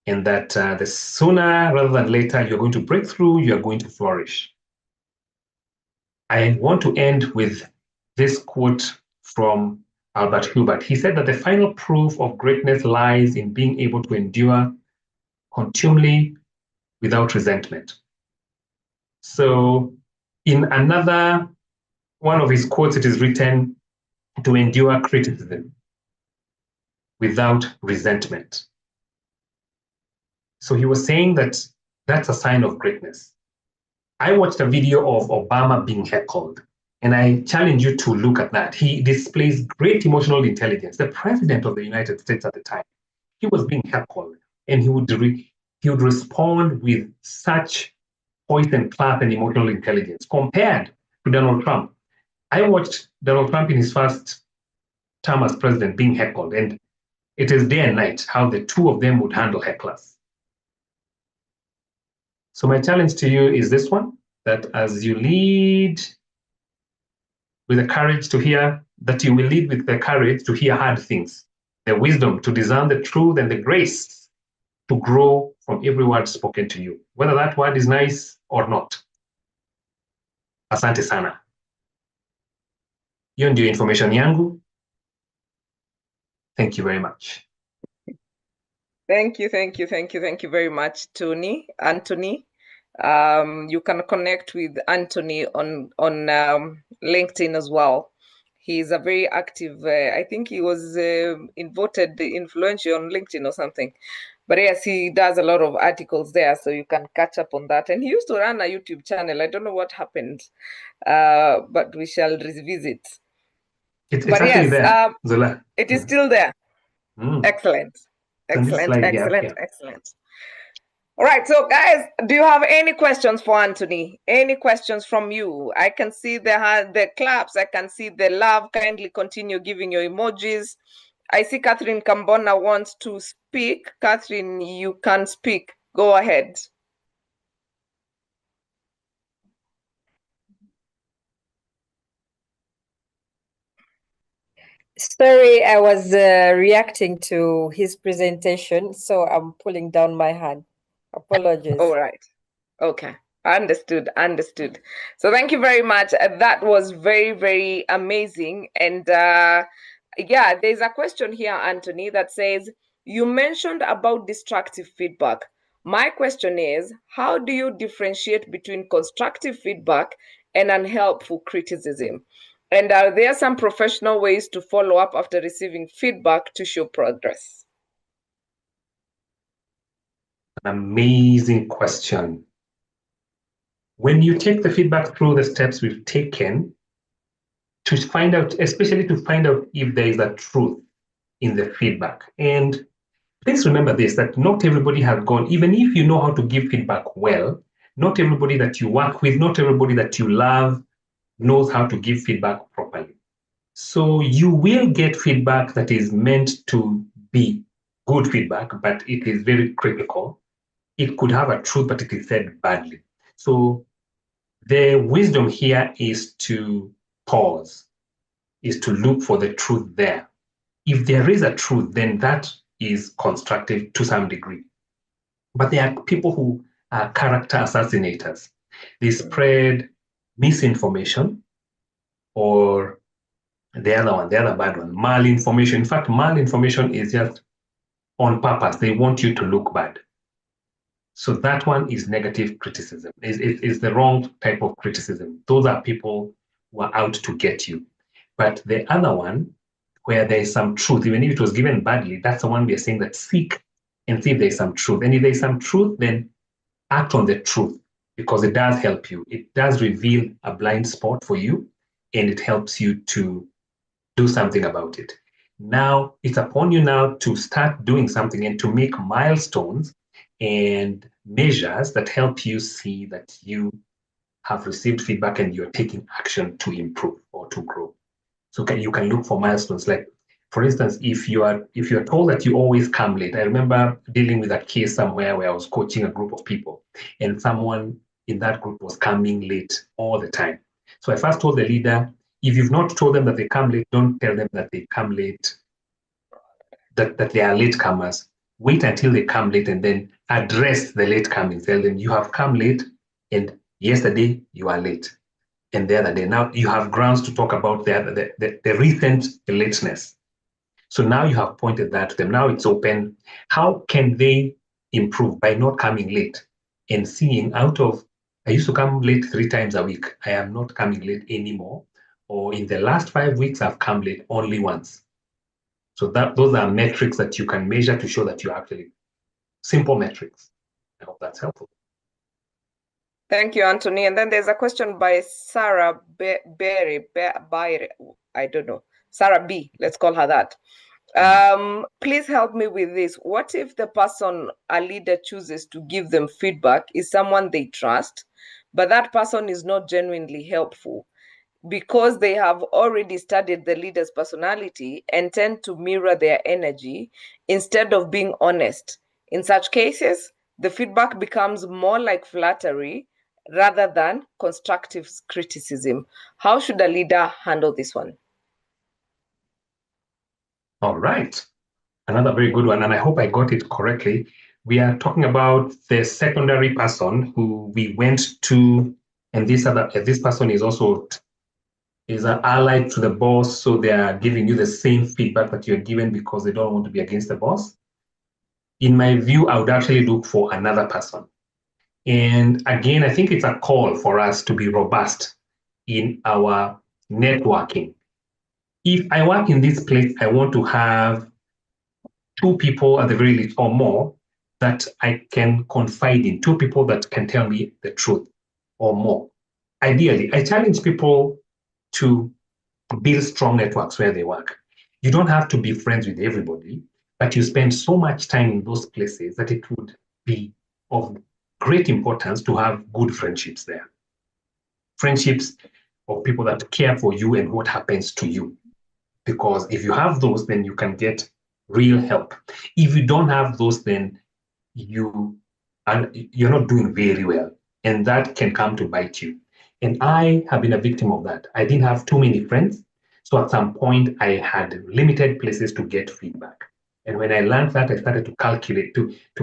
and that the sooner rather than later you're going to break through, you're going to flourish. I want to end with this quote from Albert Hubert. He said that the final proof of greatness lies in being able to endure contumely without resentment. So in another one of his quotes, it is written, to endure criticism without resentment. So he was saying that that's a sign of greatness. I watched a video of Obama being heckled, and I challenge you to look at that. He displays great emotional intelligence. The president of the United States at the time, he was being heckled, and he would respond with such poise and class and emotional intelligence compared to Donald Trump. I watched Donald Trump in his first term as president being heckled, and it is day and night how the two of them would handle hecklers. So my challenge to you is this one, that as you lead with the courage to hear, that you will lead with the courage to hear hard things, the wisdom to discern the truth, and the grace to grow from every word spoken to you, whether that word is nice or not. Asante sana. Hiyo ndio information yangu. Thank you very much. Thank you very much, Anthony. You can connect with Anthony on LinkedIn as well. He's a very active, I think he was voted influential on LinkedIn or something. But yes, he does a lot of articles there, so you can catch up on that. And he used to run a YouTube channel. I don't know what happened, but we shall revisit. It's actually there, Zola. It is still there. Excellent. All right, so guys, do you have any questions for Anthony? Any questions from you? I can see the claps. I can see the love. Kindly continue giving your emojis. I see Catherine Kambona wants to speak. Catherine, you can speak. Go ahead. Sorry, I was reacting to his presentation, so I'm pulling down my hand. Apologies. All right. Okay. Understood. So thank you very much. That was very, very amazing. And yeah, there's a question here, Anthony, that says, you mentioned about destructive feedback. My question is, how do you differentiate between constructive feedback and unhelpful criticism? And are there some professional ways to follow up after receiving feedback to show progress? An amazing question. When you take the feedback through the steps we've taken to find out, especially to find out if there is a truth in the feedback. And please remember this, that not everybody has gone, even if you know how to give feedback well, not everybody that you work with, not everybody that you love knows how to give feedback properly. So you will get feedback that is meant to be good feedback, but it is very critical. It could have a truth, but it is said badly. So the wisdom here is to pause, is to look for the truth there. If there is a truth, then that is constructive to some degree. But there are people who are character assassinators. They spread misinformation, or the other bad one, malinformation. In fact, malinformation is just on purpose. They want you to look bad. So that one is negative criticism. It's the wrong type of criticism. Those are people who are out to get you. But the other one, where there is some truth, even if it was given badly, that's the one we are saying that seek and see if there is some truth. And if there is some truth, then act on the truth, because it does help you. It does reveal a blind spot for you, and it helps you to do something about it. Now it's upon you now to start doing something and to make milestones and measures that help you see that you have received feedback and you're taking action to improve or to grow. So you can look for milestones. Like, for instance, if you're told that you always come late. I remember dealing with a case somewhere where I was coaching a group of people, and someone in that group was coming late all the time. So I first told the leader, if you've not told them that they come late, don't tell them that they come late, that they are latecomers. Wait until they come late and then address the late coming. Tell them you have come late, and yesterday you are late, and the other day. Now you have grounds to talk about the recent lateness. So now you have pointed that to them. Now it's open. How can they improve by not coming late and seeing out of, I used to come late 3 times a week. I am not coming late anymore. Or in the last 5 weeks, I've come late only once. So those are metrics that you can measure to show that you're actually simple metrics. I hope that's helpful. Thank you, Anthony. And then there's a question by Sarah Berry. I don't know. Sarah B. Let's call her that. Please help me with this. What if the person a leader chooses to give them feedback is someone they trust, but that person is not genuinely helpful because they have already studied the leader's personality and tend to mirror their energy instead of being honest? In such cases, the feedback becomes more like flattery rather than constructive criticism. How should a leader handle this one? All right. Another very good one, and I hope I got it correctly. We are talking about the secondary person who we went to, and this person is also an ally to the boss, so they are giving you the same feedback that you're given because they don't want to be against the boss. In my view, I would actually look for another person. And again, I think it's a call for us to be robust in our networking. If I work in this place, I want to have 2 people at the very least or more that I can confide in, 2 people that can tell me the truth or more. Ideally, I challenge people to build strong networks where they work. You don't have to be friends with everybody, but you spend so much time in those places that it would be of great importance to have good friendships there. Friendships of people that care for you and what happens to you. Because if you have those, then you can get real help. If you don't have those, then you're not doing very well, and that can come to bite you. And I have been a victim of that. I didn't have too many friends, so at some point I had limited places to get feedback. And when I learned that, I started to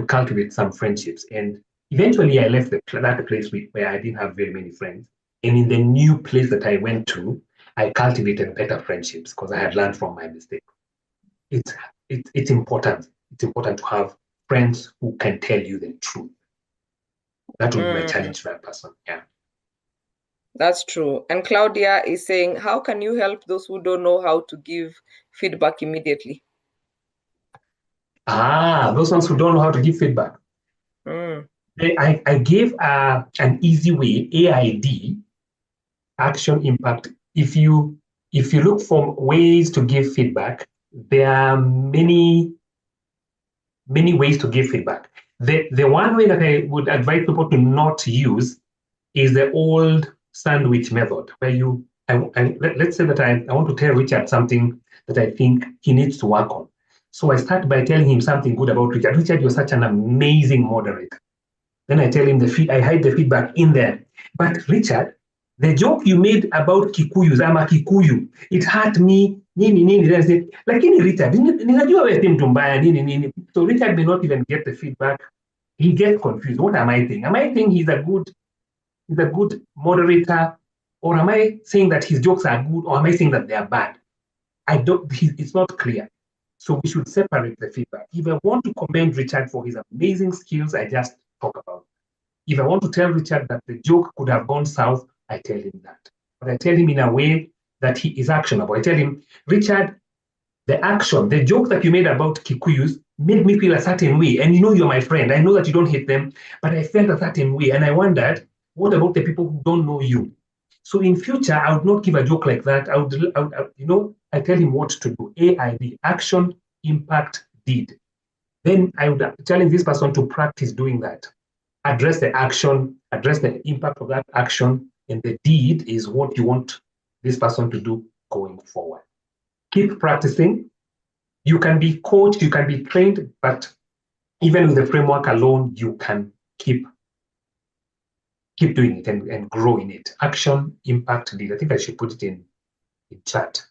cultivate some friendships. And eventually I left that place where I didn't have very many friends. And in the new place that I went to, I cultivated better friendships because I had learned from my mistake. It's important. It's important to have friends who can tell you the truth. That would be my challenge for that person. Yeah. That's true. And Claudia is saying, how can you help those who don't know how to give feedback immediately? Those ones who don't know how to give feedback. I gave an easy way, AID, action impact. If you look for ways to give feedback, there are many ways to give feedback. The one way that I would advise people to not use is the old sandwich method, where let's say that I want to tell Richard something that I think he needs to work on. So I start by telling him something good about Richard. Richard, you're such an amazing moderator. Then I tell him I hide the feedback in there. But Richard, the joke you made about Kikuyus, I'm a Kikuyu, it hurt me, nini. Then I say, lakini Richard, ninajua wewe si mtu mbaya, nini. So Richard may not even get the feedback. He gets confused. What am I saying? Am I saying he's a good moderator, or am I saying that his jokes are good, or am I saying that they are bad? It's not clear. So we should separate the feedback. If I want to commend Richard for his amazing skills, I just talk about it. If I want to tell Richard that the joke could have gone south, I tell him that. But I tell him in a way that he is actionable. I tell him, Richard, the joke that you made about Kikuyus made me feel a certain way. And you're my friend. I know that you don't hate them, but I felt a certain way. And I wondered, what about the people who don't know you? So in future, I would not give a joke like that. I would, I tell him what to do. AID, action, impact, deed. Then I would challenge this person to practice doing that. Address the action, address the impact of that action, and the deed is what you want this person to do going forward. Keep practicing. You can be coached, you can be trained, but even with the framework alone, you can keep doing it and grow in it. Action, impact, deed. I think I should put it in chat.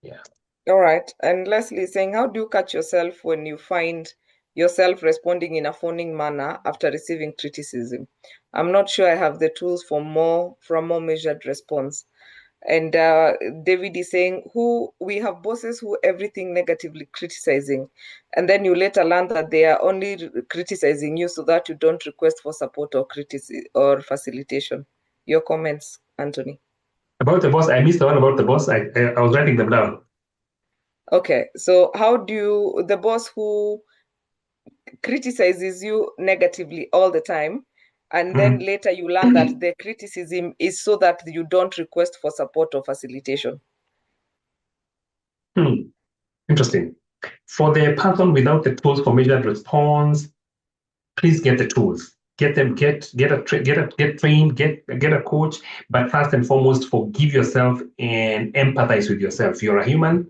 Yeah. All right. And Leslie is saying, how do you catch yourself when you find yourself responding in a phoning manner after receiving criticism? I'm not sure I have the tools for a more measured response. And David is saying, we have bosses who everything negatively criticizing, and then you later learn that they are only criticizing you so that you don't request for support or criticism or facilitation. Your comments, Anthony. About the boss, I missed the one about the boss. I was writing them down. Okay, so how do the boss who criticizes you negatively all the time, and then later you learn that the criticism is so that you don't request for support or facilitation? Interesting. For the person without the tools for measured response, please get the tools. Get them. Get trained. Get a coach. But first and foremost, forgive yourself and empathize with yourself. You're a human.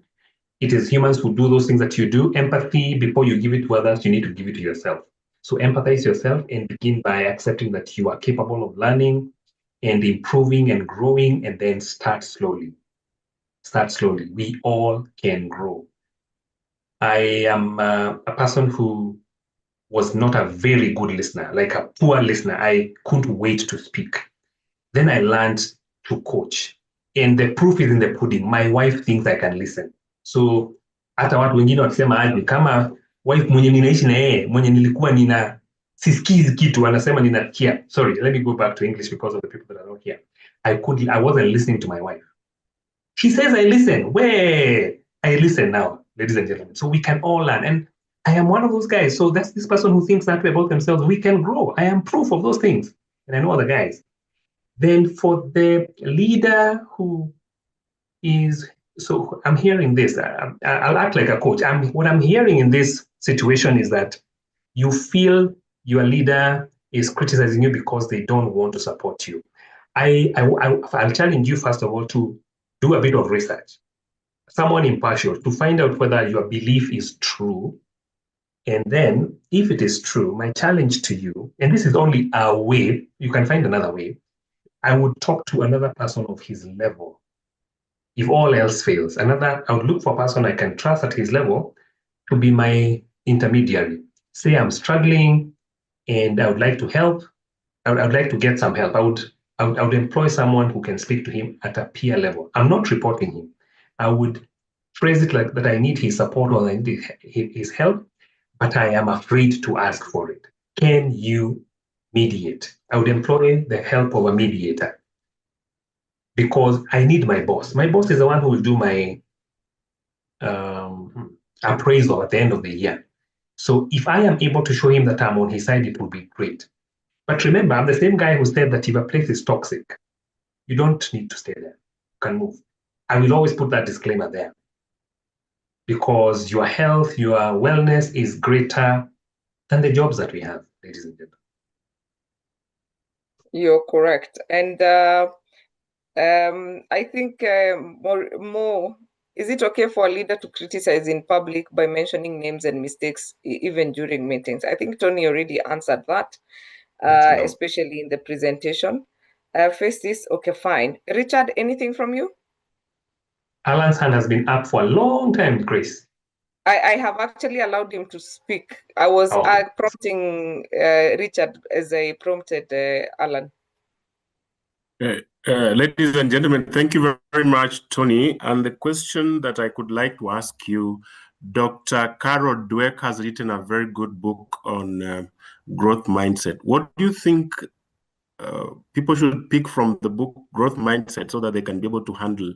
It is humans who do those things that you do. Empathy, before you give it to others, you need to give it to yourself. So empathize yourself and begin by accepting that you are capable of learning and improving and growing, and then start slowly. Start slowly. We all can grow. I am a person who was not a very good listener, like a poor listener. I couldn't wait to speak. Then I learned to coach. And the proof is in the pudding. My wife thinks I can listen. So hata watu wengine wakisema aje, kama wife mwenye ninaishi na yeye, mwenye nilikuwa sisikizi kitu, anasema ninasikia. Sorry, let me go back to English because of the people that are not here. I wasn't listening to my wife. She says I listen. Where I listen now, ladies and gentlemen. So we can all learn. And I am one of those guys. So that's this person who thinks that way about themselves. We can grow. I am proof of those things. And I know other guys. Then for the leader who is, so I'm hearing this, I'll act like a coach. What I'm hearing in this situation is that you feel your leader is criticizing you because they don't want to support you. I'll challenge you, first of all, to do a bit of research. Someone impartial, to find out whether your belief is true. And then, if it is true, my challenge to you, and this is only a way, you can find another way, I would talk to another person of his level. If all else fails, I would look for a person I can trust at his level to be my intermediary. Say I'm struggling and I would like to help. I would like to get some help. I would employ someone who can speak to him at a peer level. I'm not reporting him. I would phrase it like that I need his support or I need his help, but I am afraid to ask for it. Can you mediate? I would employ the help of a mediator because I need my boss. My boss is the one who will do my appraisal at the end of the year. So if I am able to show him that I'm on his side, it will be great. But remember, I'm the same guy who said that if a place is toxic, you don't need to stay there. You can move. I will always put that disclaimer there because your health, your wellness is greater than the jobs that we have, ladies and gentlemen. You're correct. And I think more, is it okay for a leader to criticize in public by mentioning names and mistakes even during meetings? I think Tony already answered that, especially in the presentation. Face this, okay, fine. Richard, anything from you? Alan's hand has been up for a long time, Grace. I have actually allowed him to speak. I was prompting Richard as I prompted Alan. Ladies and gentlemen, thank you very much, Tony. And the question that I could like to ask you, Dr. Carol Dweck has written a very good book on growth mindset. What do you think people should pick from the book Growth Mindset so that they can be able to handle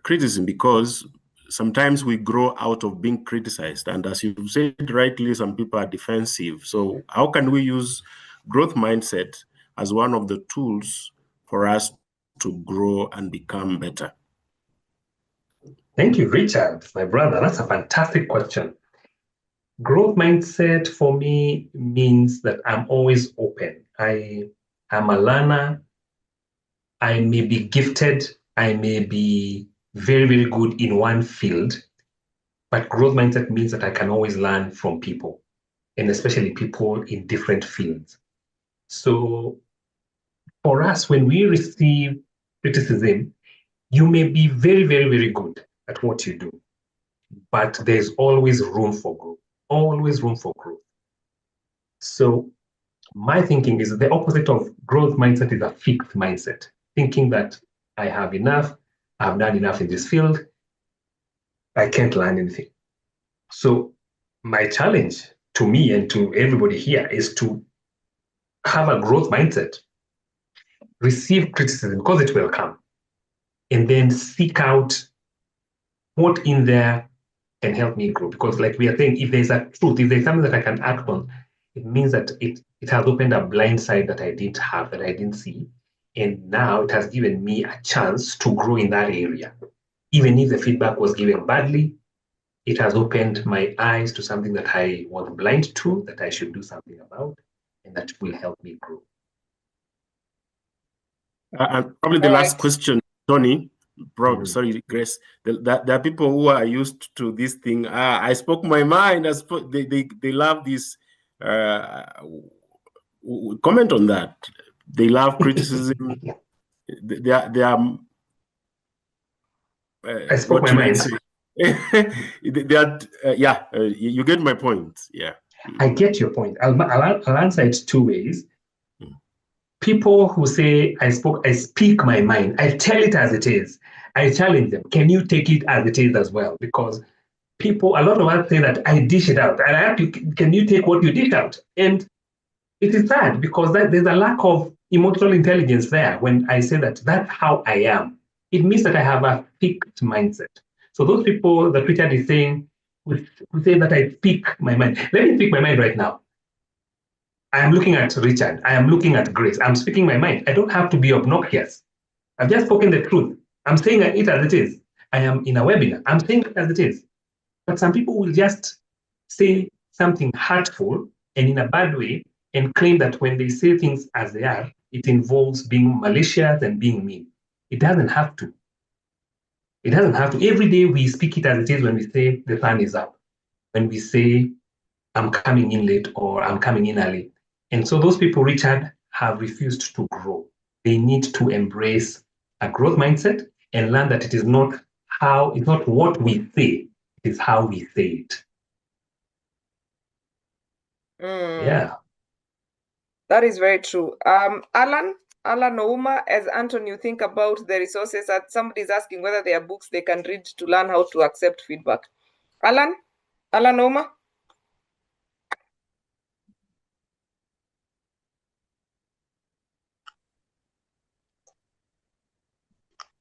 criticism? Because sometimes we grow out of being criticized. And as you said rightly, some people are defensive. So how can we use growth mindset as one of the tools for us to grow and become better? Thank you, Richard, my brother. That's a fantastic question. Growth mindset for me means that I'm always open. I am a learner. I may be gifted. I may be very, very good in one field, but growth mindset means that I can always learn from people, and especially people in different fields. So for us, when we receive criticism, you may be very, very, very good at what you do, but there's always room for growth, always room for growth. So my thinking is the opposite of growth mindset is a fixed mindset, thinking that I have enough, I've done enough in this field, I can't learn anything. So my challenge to me and to everybody here is to have a growth mindset, receive criticism because it will come, and then seek out what in there can help me grow. Because like we are saying, if there's a truth, if there's something that I can act on, it means that it has opened a blind side that I didn't have, that I didn't see. And now it has given me a chance to grow in that area. Even if the feedback was given badly, it has opened my eyes to something that I was blind to, that I should do something about, and that will help me grow. And probably the last question, Tony. Sorry, Grace. There are people who are used to this thing. I spoke my mind. They love this. Comment on that. They love criticism. they are. I spoke my mind. They are. You get my point. Yeah. I get your point. I'll answer it two ways. People who say I speak my mind, I tell it as it is. I challenge them. Can you take it as it is as well? Because a lot of us say that I dish it out. And I have to, can you take what you dish out? And it is sad because there's a lack of emotional intelligence there when I say that that's how I am. It means that I have a fixed mindset. So those people that Richard is saying, who say that I speak my mind. Let me speak my mind right now. I am looking at Richard. I am looking at Grace. I'm speaking my mind. I don't have to be obnoxious. I've just spoken the truth. I'm saying it as it is. I am in a webinar. I'm saying it as it is. But some people will just say something hurtful and in a bad way and claim that when they say things as they are, it involves being malicious and being mean. It doesn't have to. It doesn't have to. Every day we speak it as it is when we say the sun is up, when we say I'm coming in late or I'm coming in early. And so those people, Richard, have refused to grow. They need to embrace a growth mindset and learn that it's not what we say, it is how we say it. Yeah. That is very true. Alan Ouma, as Anton, you think about the resources that somebody's asking whether there are books they can read to learn how to accept feedback. Alan Ouma?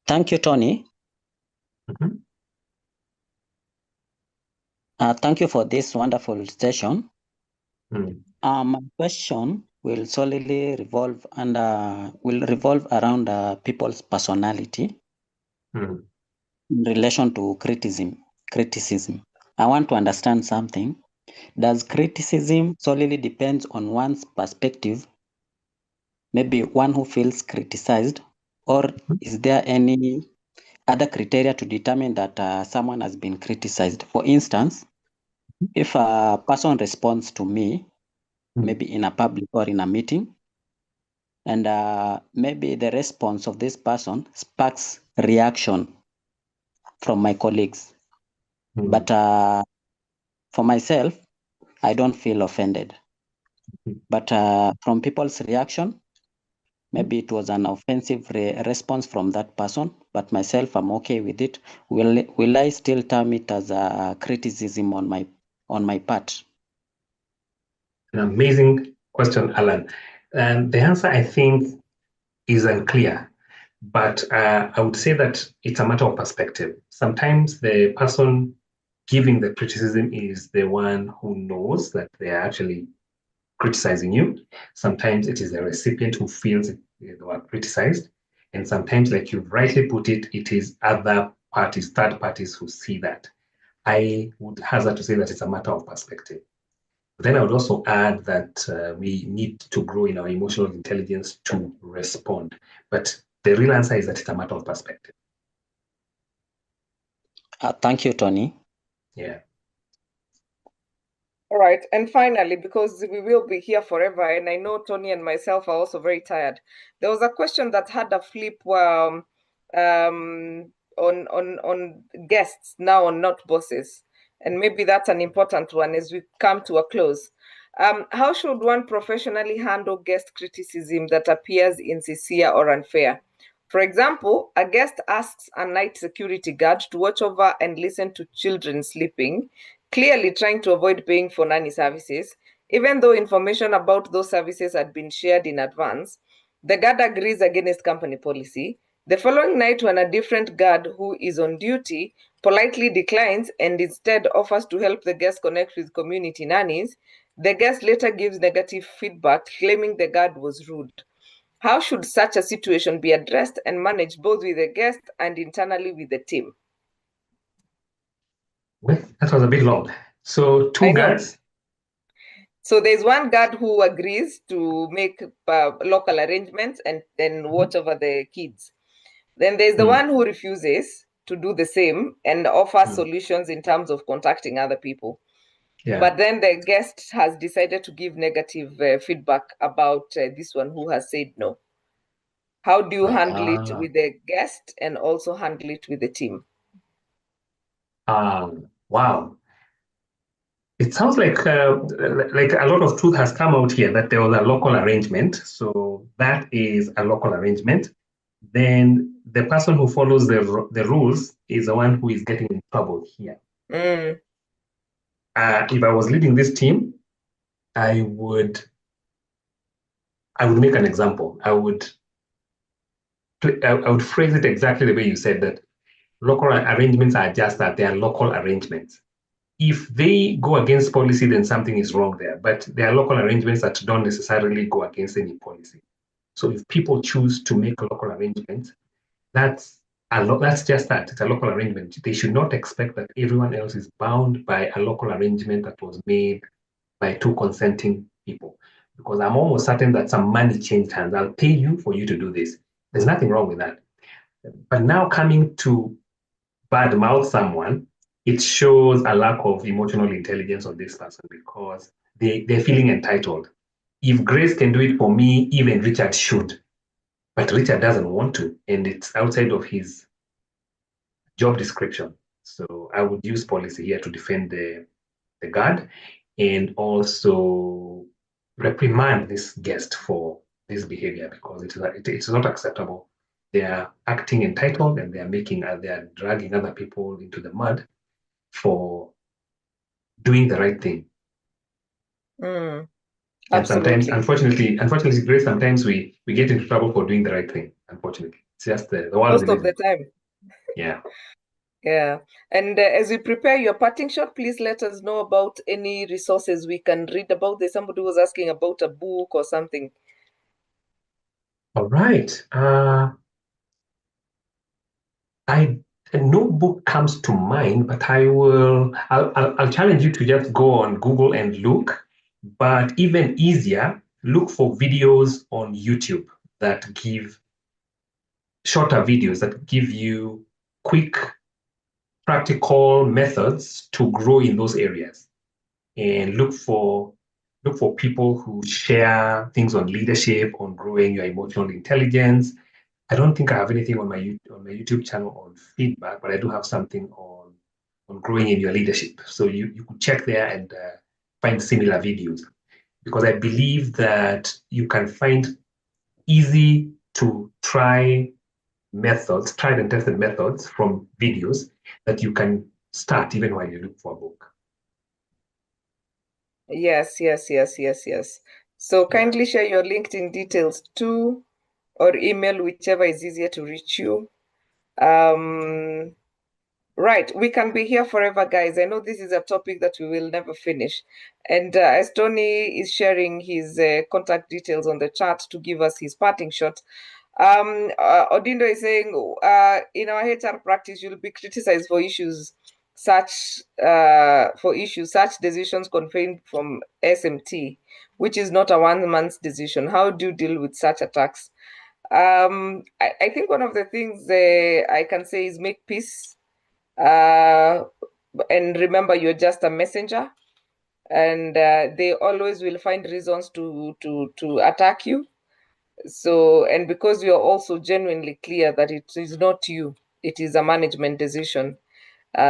Thank you, Tony. Thank you for this wonderful session. My question will solely revolve around people's personality in relation to criticism. I want to understand something. Does criticism solely depend on one's perspective? Maybe one who feels criticized, or is there any other criteria to determine that someone has been criticized? For instance, if a person responds to me, maybe in a public or in a meeting, and maybe the response of this person sparks reaction from my colleagues. But for myself, I don't feel offended. But from people's reaction, maybe it was an offensive response from that person, but myself, I'm okay with it. Will I still term it as a criticism on my part? An amazing question, Alan. And the answer, I think, is unclear. But I would say that it's a matter of perspective. Sometimes the person giving the criticism is the one who knows that they are actually criticizing you. Sometimes it is the recipient who feels they were criticized. And sometimes, like you've rightly put it, it is other parties, third parties who see that. I would hazard to say that it's a matter of perspective. Then I would also add that we need to grow in our emotional intelligence to respond. But the real answer is that it's a matter of perspective. Thank you, Tony. Yeah. All right. And finally, because we will be here forever, and I know Tony and myself are also very tired, there was a question that had a flip on guests now on not bosses. And maybe that's an important one as we come to a close. How should one professionally handle guest criticism that appears insincere or unfair? For example, a guest asks a night security guard to watch over and listen to children sleeping, clearly trying to avoid paying for nanny services, even though information about those services had been shared in advance. The guard agrees against company policy. The following night, when a different guard who is on duty politely declines and instead offers to help the guest connect with community nannies, the guest later gives negative feedback, claiming the guard was rude. How should such a situation be addressed and managed both with the guest and internally with the team? Well, that was a bit long. So two guards. So there's one guard who agrees to make local arrangements and then watch over the kids. Then there's the one who refuses to do the same and offers solutions in terms of contacting other people. Yeah. But then the guest has decided to give negative feedback about this one who has said no. How do you handle it with the guest and also handle it with the team? Wow. It sounds like a lot of truth has come out here, that there was a local arrangement. So that is a local arrangement. Then the person who follows the rules is the one who is getting in trouble here. If I was leading this team, I would make an example. I would phrase it exactly the way you said, that local arrangements are just that, they are local arrangements. If they go against policy, then something is wrong there. But there are local arrangements that don't necessarily go against any policy. So if people choose to make local arrangements, that's just that. It's a local arrangement. They should not expect that everyone else is bound by a local arrangement that was made by two consenting people. Because I'm almost certain that some money changed hands. I'll pay you for you to do this. There's nothing wrong with that. But now coming to badmouth someone, it shows a lack of emotional intelligence of this person, because they're feeling entitled. If Grace can do it for me, even Richard should. But Richard doesn't want to, and it's outside of his job description. So I would use policy here to defend the guard, and also reprimand this guest for this behavior, because it is not acceptable. They are acting entitled, and they are dragging other people into the mud for doing the right thing. And sometimes, unfortunately, Grace, sometimes we get into trouble for doing the right thing. Unfortunately, it's just the world. Most of the time. Yeah. Yeah. And as we prepare your parting shot, please let us know about any resources we can read about. There's somebody who was asking about a book or something. All right. No book comes to mind, but I'll challenge you to just go on Google and look. But even easier, look for videos on YouTube that give shorter videos that give you quick, practical methods to grow in those areas. And look for people who share things on leadership, on growing your emotional intelligence. I don't think I have anything on my YouTube channel on feedback, but I do have something on growing in your leadership. So you could check there and find similar videos, because I believe that you can find easy to try methods, tried and tested methods from videos that you can start even while you look for a book. Yes. So kindly share your LinkedIn details too, or email, whichever is easier to reach you. Right, we can be here forever, guys. I know this is a topic that we will never finish. And as Tony is sharing his contact details on the chat to give us his parting shot, Odindo is saying, in our HR practice, you'll be criticized for issues such decisions contained from SMT, which is not a one-man's decision. How do you deal with such attacks? I think one of the things I can say is make peace. And remember, you're just a messenger, and they always will find reasons to attack you. So, and because you're also genuinely clear that it is not you, it is a management decision,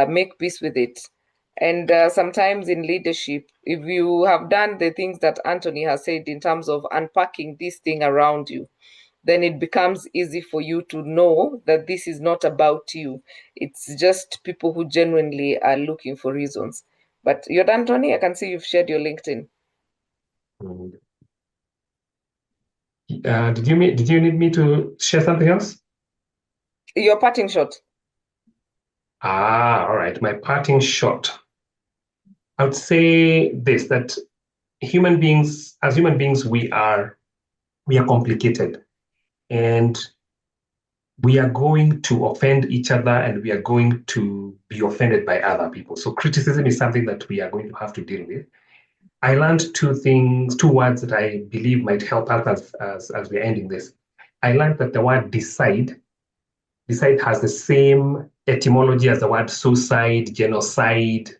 make peace with it. And sometimes in leadership, if you have done the things that Anthony has said in terms of unpacking this thing around you, then it becomes easy for you to know that this is not about you. It's just people who genuinely are looking for reasons. But you're done, Tony? I can see you've shared your LinkedIn. Did you need me to share something else? Your parting shot. All right. My parting shot. I would say this, that as human beings, we are complicated, and we are going to offend each other, and we are going to be offended by other people. So criticism is something that we are going to have to deal with. I learned two words that I believe might help us as we're ending this. I learned that the word decide has the same etymology as the word suicide, genocide,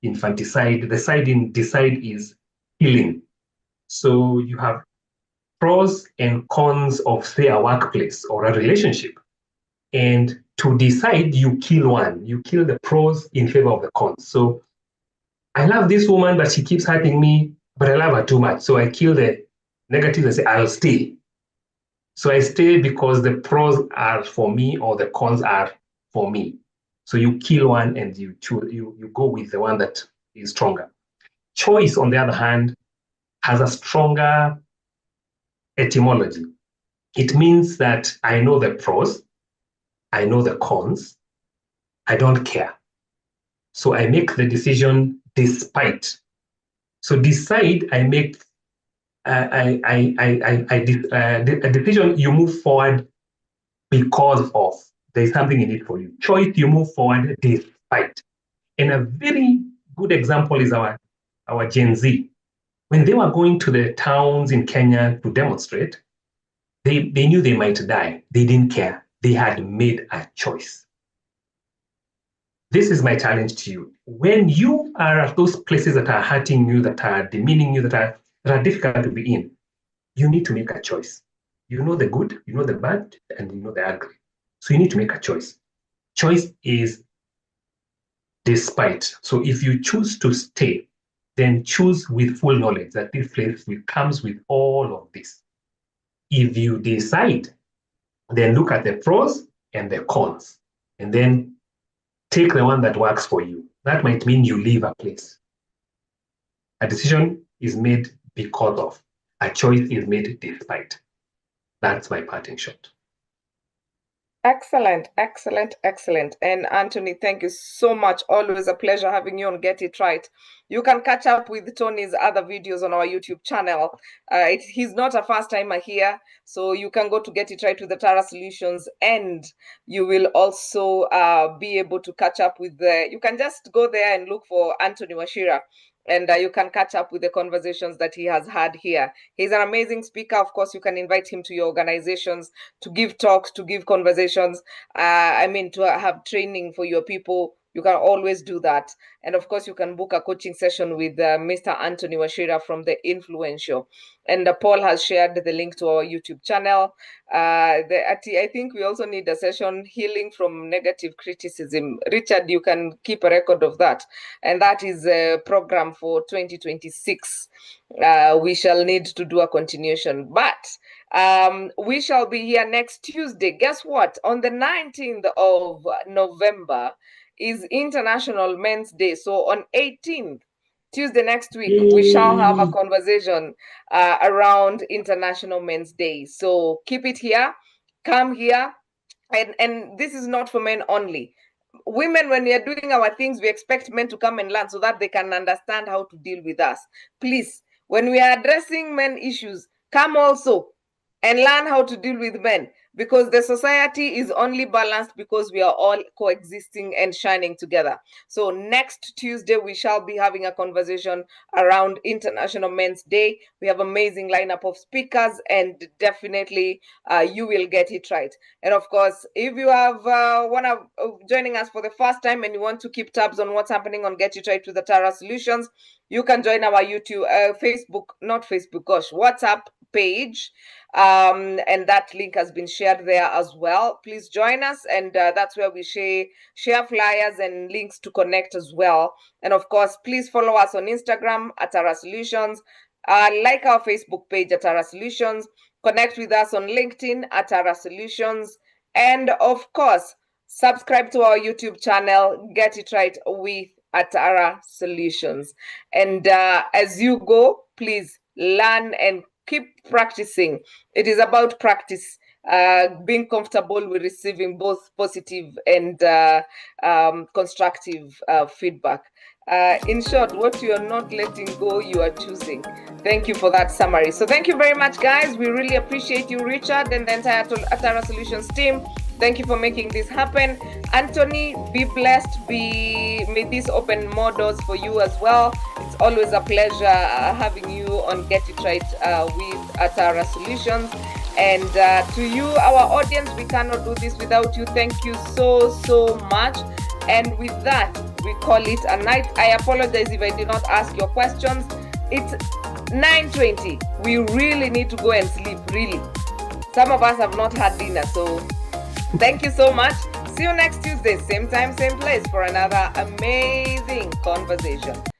infanticide. The side in decide is killing. So you have pros and cons of, say, a workplace or a relationship. And to decide, you kill one. You kill the pros in favor of the cons. So I love this woman, but she keeps hurting me, but I love her too much. So I kill the negatives and say, I'll stay. So I stay because the pros are for me or the cons are for me. So you kill one and you go with the one that is stronger. Choice, on the other hand, has a stronger etymology. It means that I know the pros, I know the cons, I don't care. So I make the decision despite. So decide, I make a decision you move forward because of. There's something in it for you. Choice, you move forward despite. And a very good example is our Gen Z. When they were going to the towns in Kenya to demonstrate, they knew they might die. They didn't care. They had made a choice. This is my challenge to you. When you are at those places that are hurting you, that are demeaning you, that are difficult to be in, you need to make a choice. You know the good, you know the bad, and you know the ugly. So you need to make a choice. Choice is despite. So if you choose to stay, then choose with full knowledge that this place comes with all of this. If you decide, then look at the pros and the cons, and then take the one that works for you. That might mean you leave a place. A decision is made because of. A choice is made despite. That's my parting shot. Excellent, excellent, excellent. And Anthony, thank you so much. Always a pleasure having you on Get It Right. You can catch up with Tony's other videos on our YouTube channel. He's not a first timer here, so you can go to Get It Right with the Tara Solutions, and you will also be able to catch up with you can just go there and look for Anthony Wachira, and you can catch up with the conversations that he has had here. He's an amazing speaker. Of course, you can invite him to your organizations to give talks, to give conversations. To have training for your people. You can always do that. And of course, you can book a coaching session with Mr. Anthony Wachira from The Influential. And Paul has shared the link to our YouTube channel. I think we also need a session, Healing from Negative Criticism. Richard, you can keep a record of that. And that is a program for 2026. We shall need to do a continuation. But we shall be here next Tuesday. Guess what? On the 19th of November is International Men's Day. So on 18th, Tuesday next week, we shall have a conversation around International Men's Day. So keep it here, come here. And this is not for men only. women, when we are doing our things, we expect men to come and learn so that they can understand how to deal with us. Please, when we are addressing men issues, come also and learn how to deal with men, because the society is only balanced because we are all coexisting and shining together. So next Tuesday, we shall be having a conversation around International Men's Day. We have amazing lineup of speakers, and definitely you will get it right. And of course, if you have joining us for the first time and you want to keep tabs on what's happening on Get It Right with Atara Solutions, you can join our YouTube, WhatsApp page. And that link has been shared there as well. Please join us, and that's where we share flyers and links to connect as well. And of course, please follow us on Instagram at Atara Solutions, like our Facebook page at Atara Solutions, connect with us on LinkedIn at Atara Solutions, and of course, subscribe to our YouTube channel, Get It Right with Atara Solutions. And as you go, please learn and keep practicing. It is about practice, being comfortable with receiving both positive and constructive feedback. In short, what you are not letting go, you are choosing. Thank you for that summary. So thank you very much, guys. We really appreciate you, Richard, and the entire Atara Solutions team. Thank you for making this happen. Anthony, be blessed. May this open more doors for you as well. It's always a pleasure having you on Get It Right with Atara Solutions. And to you, our audience, we cannot do this without you. Thank you so much. And with that, we call it a night. I apologize if I did not ask your questions. It's 9:20. We really need to go and sleep, really. Some of us have not had dinner, so thank you so much. See you next Tuesday, same time, same place, for another amazing conversation.